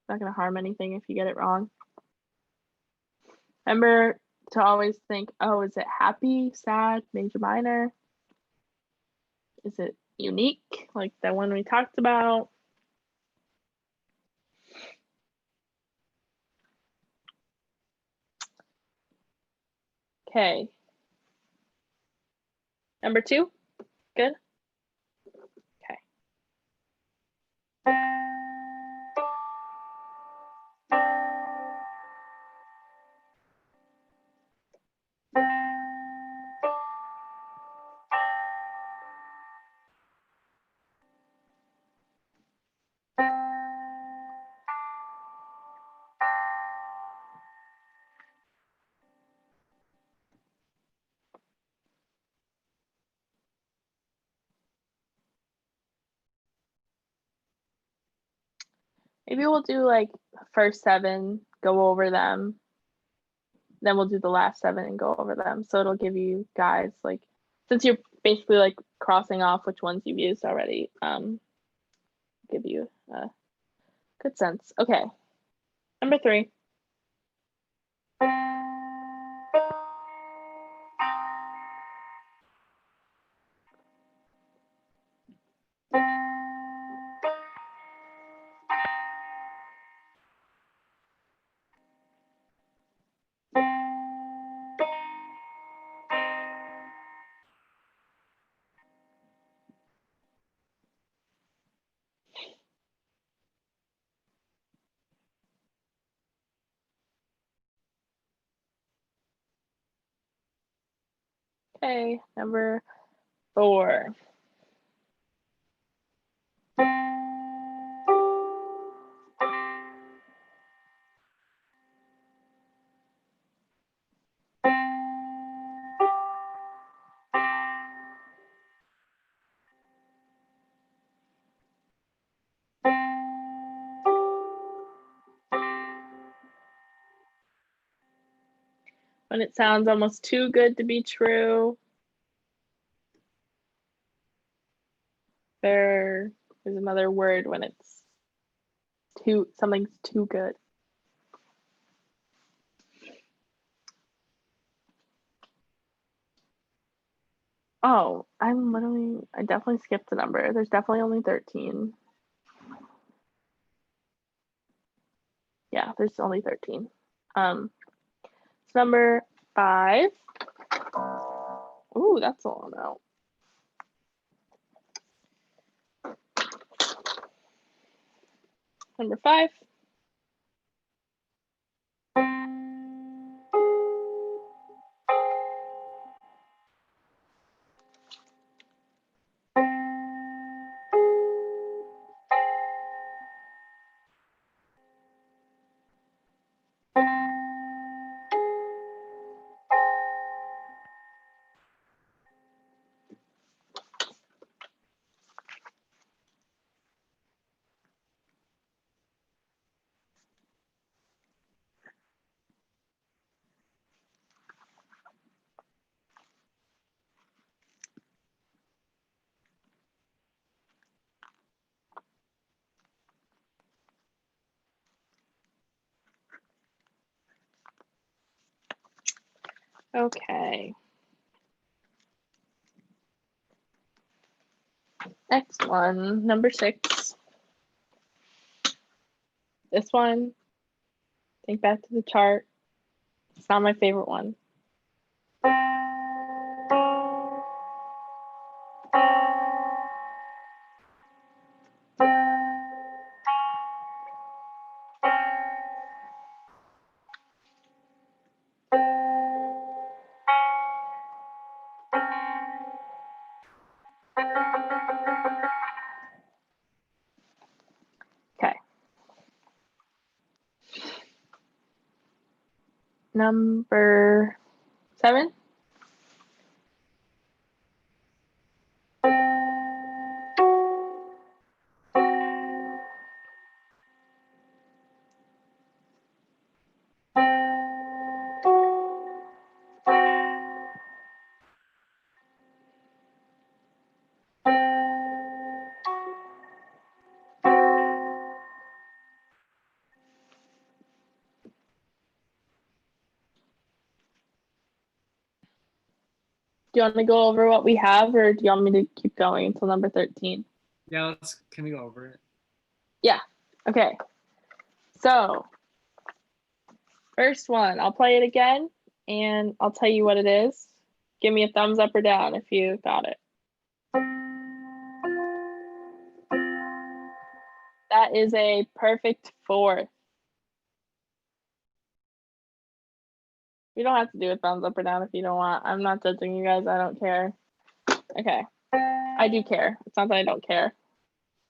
not gonna harm anything if you get it wrong. Remember to always think, oh, is it happy, sad, major, minor? Is it unique, like the one we talked about? Okay. Number 2, good? Okay. Maybe we'll do like first 7, go over them. Then we'll do the last 7 and go over them. So it'll give you guys like, since you're basically like crossing off which ones you've used already, give you a good sense. Okay. Number 3. Okay, number 4. When it sounds almost too good to be true, there's another word when it's something's too good. Oh, I definitely skipped the number. There's definitely only 13. Yeah, there's only 13. It's number 5. Ooh, that's a long note. Number 5. Okay. Next one, number 6. This one, think back to the chart. It's not my favorite one. Okay. Number 7. Do you want to go over what we have, or do you want me to keep going until number 13? Yeah, can we go over it? Yeah. Okay. So, first one, I'll play it again, and I'll tell you what it is. Give me a thumbs up or down if you got it. That is a perfect 4th. You don't have to do a thumbs up or down if you don't want. I'm not judging you guys. I don't care. Okay. I do care. It's not that I don't care.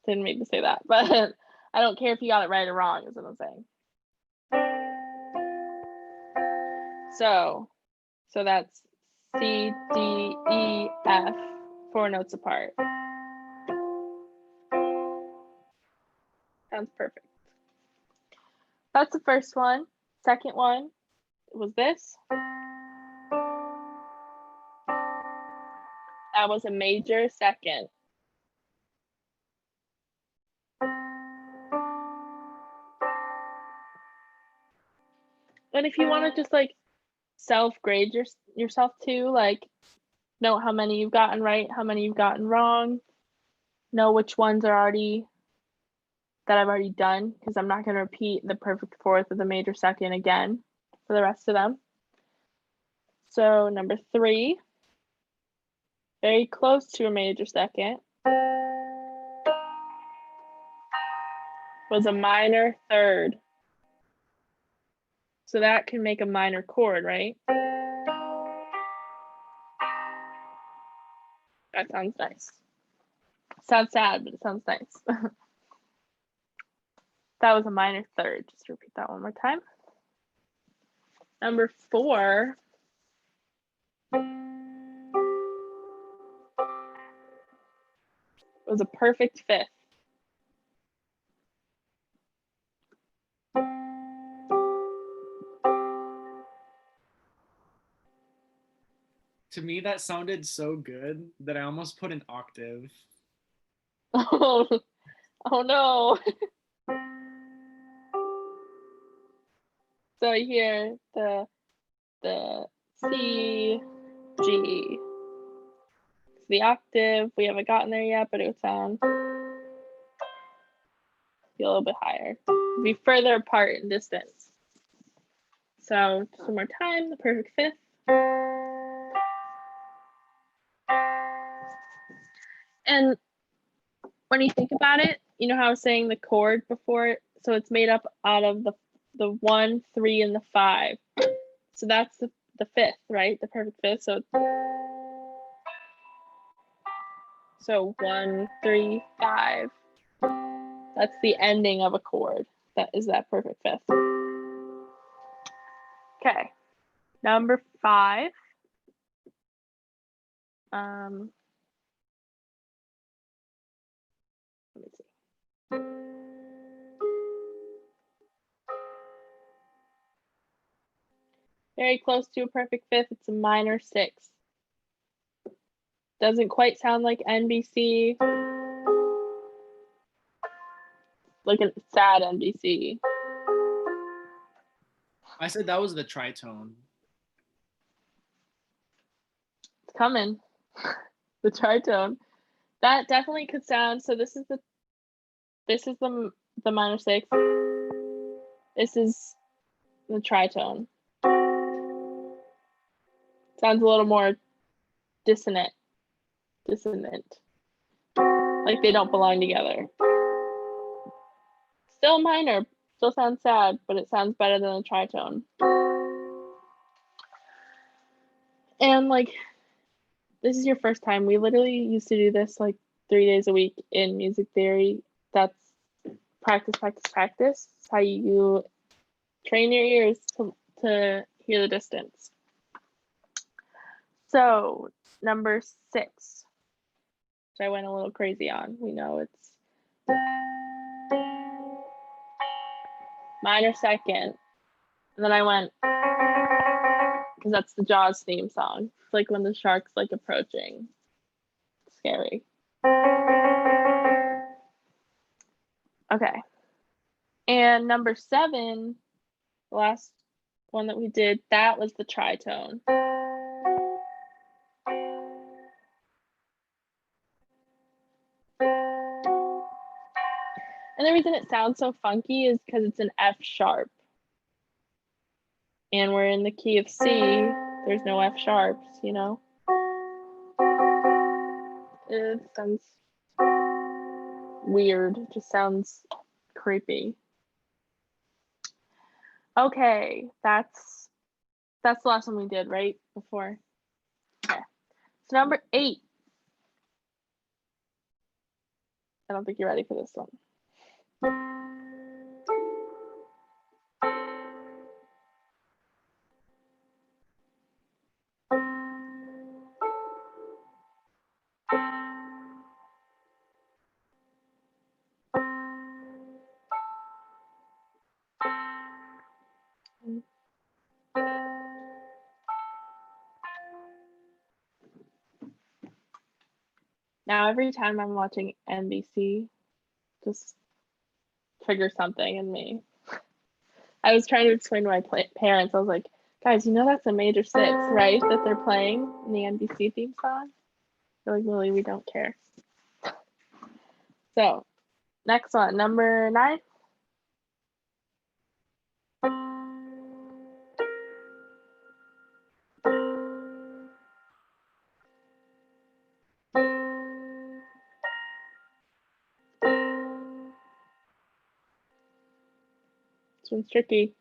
Didn't mean to say that, but I don't care if you got it right or wrong, is what I'm saying. So that's C, D, E, F, 4 notes apart. Sounds perfect. That's the first one. Second one was this. That was a major second. And if you want to just like self-grade yourself too, like note how many you've gotten right, how many you've gotten wrong, know which ones are already that I've already done, because I'm not going to repeat the perfect 4th of the major second again for the rest of them. So number 3, very close to a major second, was a minor 3rd. So that can make a minor chord, right? That sounds nice. Sounds sad, but it sounds nice. That was a minor 3rd. Just repeat that one more time. Number 4 was a perfect 5th. To me, that sounded so good that I almost put an octave. Oh no. So here the C, G, the octave. We haven't gotten there yet, but it would sound be a little bit higher. It'd be further apart in distance. So just one more time, the perfect fifth. And when you think about it, you know how I was saying the chord before? So it's made up out of the 1, 3, and the 5. So that's the fifth, right? The perfect fifth. So 1, 3, 5. That's the ending of a chord. That is that perfect fifth. Okay. Number 5. Let me see. Very close to a perfect fifth. It's a minor 6. Doesn't quite sound like NBC. Like a sad NBC. I said that was the tritone. It's coming. The tritone. That definitely could sound. So this is the minor 6. This is the tritone. Sounds a little more dissonant. Like they don't belong together. Still minor, still sounds sad, but it sounds better than a tritone. And like, this is your first time. We literally used to do this like 3 days a week in music theory. That's practice. It's how you train your ears to hear the distance. So number 6, which I went a little crazy on. We know it's minor 2nd. And then I went, because that's the Jaws theme song. It's like when the shark's like approaching. It's scary. Okay. And number 7, the last one that we did, that was the tritone. And the reason it sounds so funky is because it's an F sharp. And we're in the key of C. There's no F sharps, you know? It sounds weird. It just sounds creepy. Okay, that's the last one we did, right? Before. Okay. So number 8. I don't think you're ready for this one. Now every time I'm watching NBC, just triggers something in me. I was trying to explain to my parents, I was like, guys, you know that's a major 6, right? That they're playing in the NBC theme song? They're like, Lily, we don't care. So, next one, number 9. This one's tricky.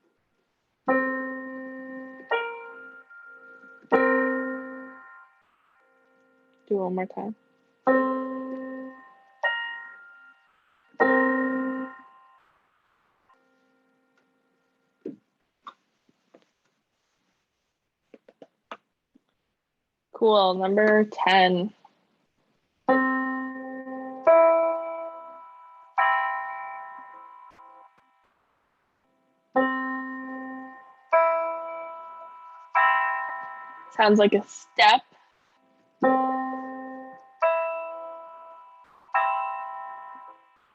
Do one more time. Cool, number 10. Sounds like a step.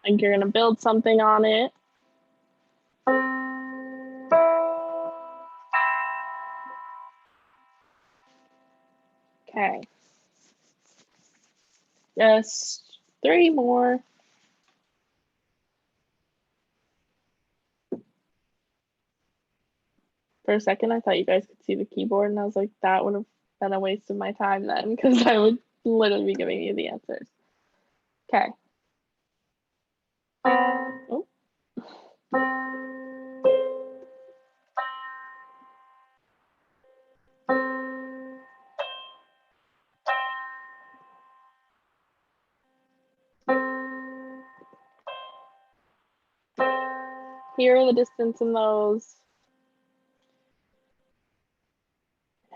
Like you're gonna build something on it. Okay. Just 3 more. For a second, I thought you guys could see the keyboard, and I was like, that would have been a waste of my time then, because I would literally be giving you the answers. Okay. Oh. Here the distance in those,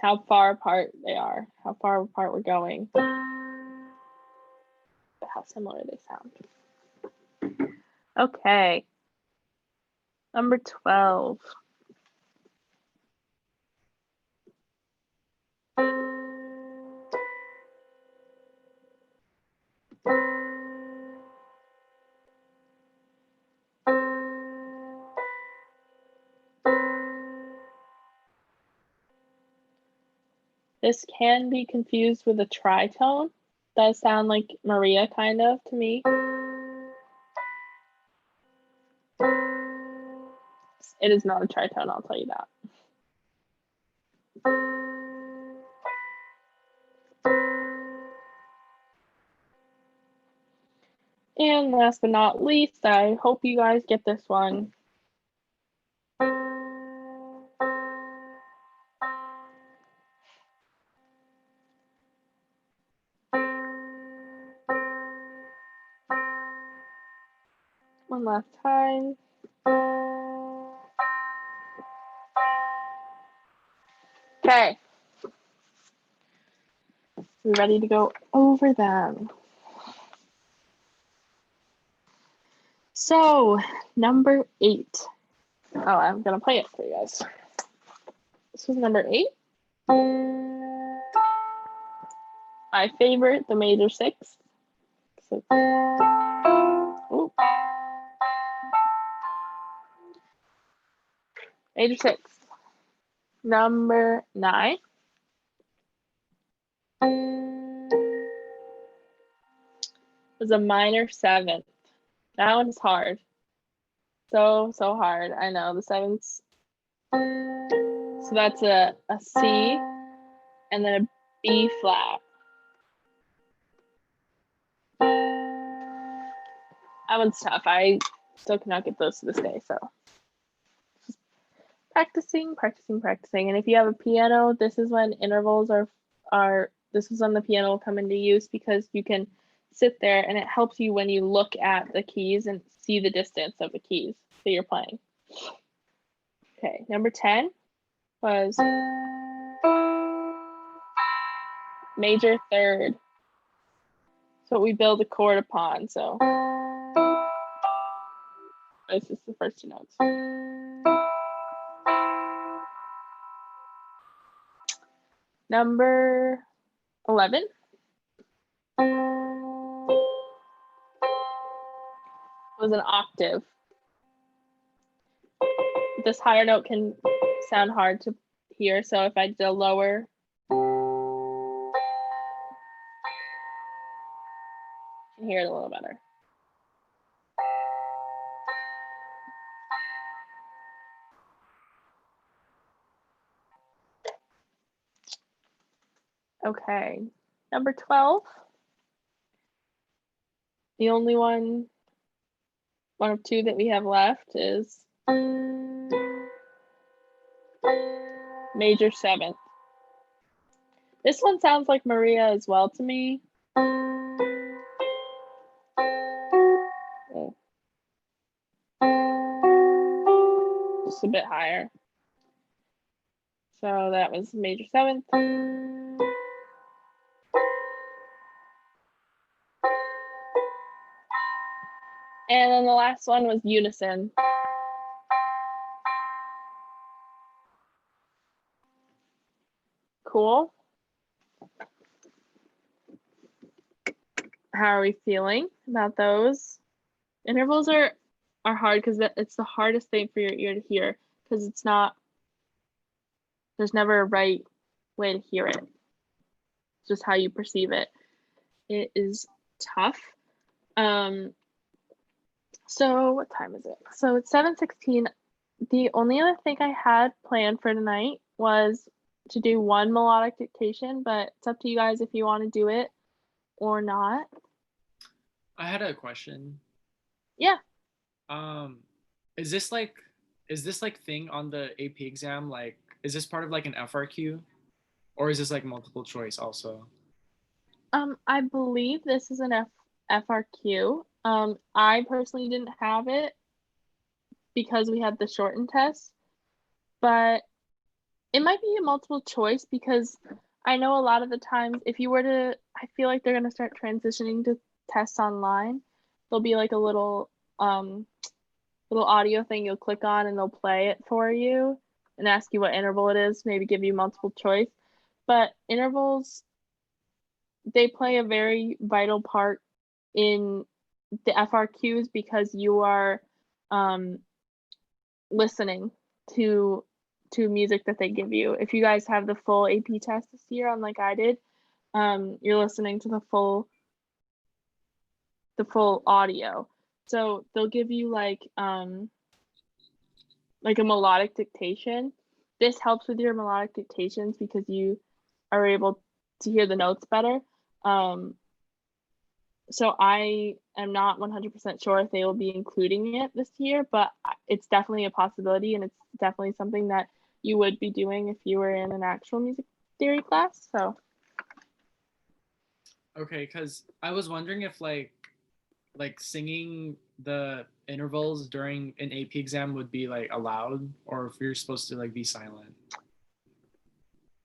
how far apart they are, how far apart we're going, how similar they sound. Okay. Number 12. This can be confused with a tritone. Does sound like Maria kind of to me. It is not a tritone, I'll tell you that. And last but not least, I hope you guys get this one. One last time. Okay. We ready to go over them? So, number 8. Oh, I'm gonna play it for you guys. This was number 8. My favorite, the major 6. So, ooh. Major 6. Number 9. Was a minor 7th. That one's hard. So hard. I know the 7ths. So that's a C and then a B flat. That one's tough. I still cannot get those to this day. So just practicing. And if you have a piano, this is when intervals are this is when the piano will come into use, because you can sit there and it helps you when you look at the keys and see the distance of the keys that you're playing. Okay, number 10 was major 3rd. So we build a chord upon. So this is the first 2 notes. Number 11 was an octave. This higher note can sound hard to hear, so if I did a lower, you can hear it a little better. Okay, number 12. The only one of 2 that we have left is major 7th. This one sounds like Maria as well to me. Just a bit higher. So that was major 7th. And then the last one was unison. Cool. How are we feeling about those? Intervals are hard because it's the hardest thing for your ear to hear, because there's never a right way to hear it. It's just how you perceive it. It is tough. So what time is it? So it's 7:16. The only other thing I had planned for tonight was to do one melodic dictation, but it's up to you guys if you want to do it or not. I had a question. Yeah. Is this like thing on the AP exam, like, is this part of like an FRQ, or is this like multiple choice also? I believe this is an FRQ. I personally didn't have it because we had the shortened test, but it might be a multiple choice because I know a lot of the times if you were to, I feel like they're going to start transitioning to tests online. There'll be like a little audio thing you'll click on and they'll play it for you and ask you what interval it is, maybe give you multiple choice. But intervals, they play a very vital part in the FRQs because you are listening to music that they give you. If you guys have the full AP test this year, unlike I did, you're listening to the full audio. So they'll give you like a melodic dictation. This helps with your melodic dictations because you are able to hear the notes better. So I am not 100% sure if they will be including it this year, but it's definitely a possibility, and it's definitely something that you would be doing if you were in an actual music theory class. So okay, because I was wondering if like singing the intervals during an AP exam would be like allowed, or if you're supposed to like be silent.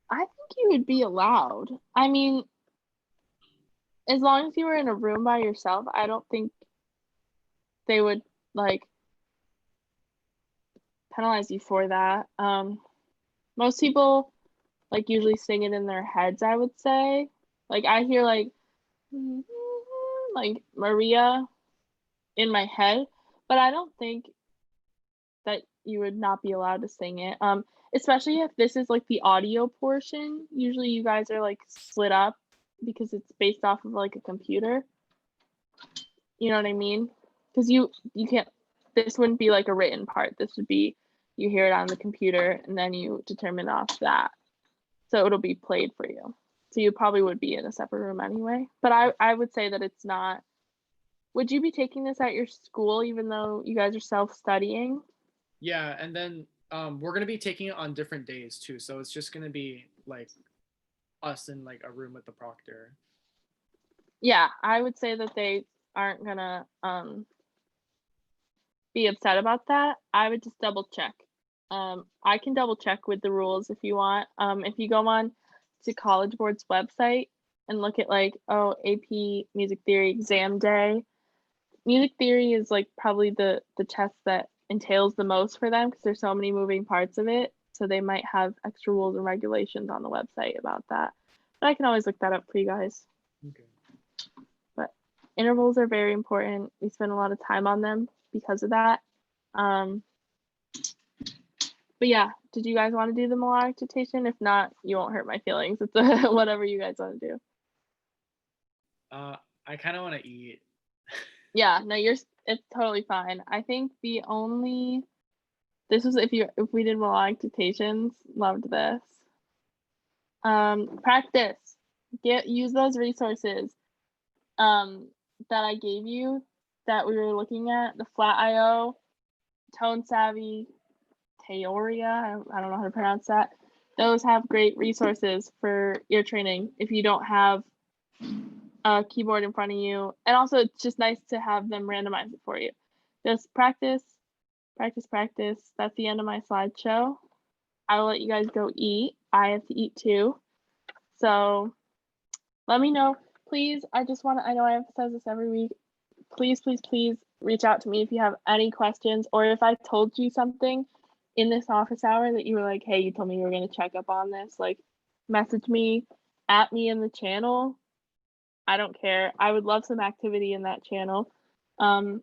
I think you would be allowed. I mean, as long as you were in a room by yourself, I don't think they would like penalize you for that. Most people like usually sing it in their heads, I would say. Like I hear like Maria in my head, but I don't think that you would not be allowed to sing it. Especially if this is like the audio portion. Usually you guys are like split up because it's based off of like a computer. You know what I mean? Because you can't, this wouldn't be like a written part. This would be, you hear it on the computer and then you determine off that. So it'll be played for you. So you probably would be in a separate room anyway. But I would say that it's not. Would you be taking this at your school even though you guys are self-studying? Yeah, and then we're gonna be taking it on different days too. So it's just gonna be like us in like a room with the proctor. Yeah, I would say that they aren't gonna be upset about that. I would just double check. I can double check with the rules if you want. If you go on to College Board's website and look at like, oh, AP Music Theory exam day, music theory is like probably the test that entails the most for them because there's so many moving parts of it. So they might have extra rules and regulations on the website about that. But I can always look that up for you guys. Okay. But intervals are very important. We spend a lot of time on them because of that. But yeah, did you guys want to do the melodic dictation? If not, you won't hurt my feelings. It's whatever you guys want to do. I kind of want to eat. Yeah, no, it's totally fine. I think this was if we did melodic dictations, loved this. Practice. Use those resources that I gave you that we were looking at, the Flat.io, Tone Savvy, Teoria, I don't know how to pronounce that. Those have great resources for ear training if you don't have a keyboard in front of you. And also it's just nice to have them randomize it for you. Just practice, practice, practice. That's the end of my slideshow. I will let you guys go eat. I have to eat too. So let me know. Please, I know I emphasize this every week. Please, please, please reach out to me if you have any questions, or if I told you something in this office hour that you were like, hey, you told me you were going to check up on this, like message me, at me in the channel. I don't care. I would love some activity in that channel. But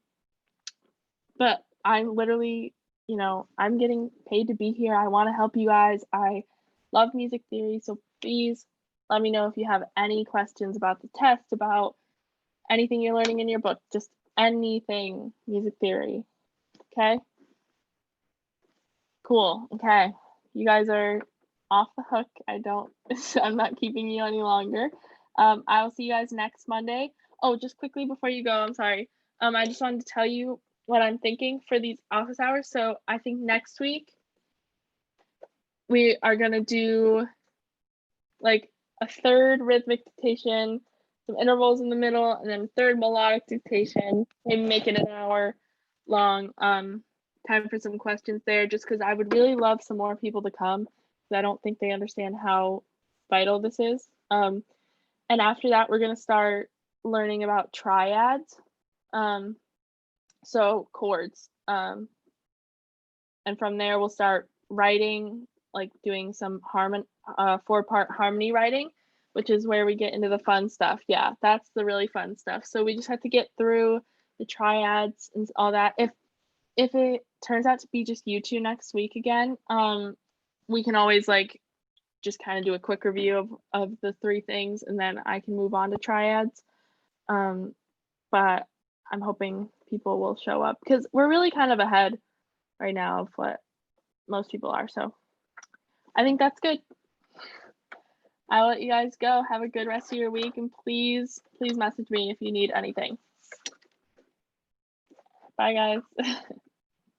I'm literally, I'm getting paid to be here. I want to help you guys. I love music theory. So please let me know if you have any questions about the test, about anything you're learning in your book, just anything music theory. Okay? Cool. Okay. You guys are off the hook. I'm not keeping you any longer. I will see you guys next Monday. Oh, just quickly before you go, I'm sorry. I just wanted to tell you what I'm thinking for these office hours. So I think next week we are gonna do like a third rhythmic dictation, some intervals in the middle, and then third melodic dictation. Maybe make it an hour long. Time for some questions there, just because I would really love some more people to come, because I don't think they understand how vital this is. And after that, we're gonna start learning about triads, so chords. And from there, we'll start writing, like doing some 4-part harmony writing, which is where we get into the fun stuff. Yeah, that's the really fun stuff. So we just have to get through the triads and all that. If it turns out to be just you two next week again, we can always like just kind of do a quick review of the 3 things, and then I can move on to triads. But I'm hoping people will show up, because we're really kind of ahead right now of what most people are. So I think that's good. I'll let you guys go. Have a good rest of your week, and please message me if you need anything. Bye, guys.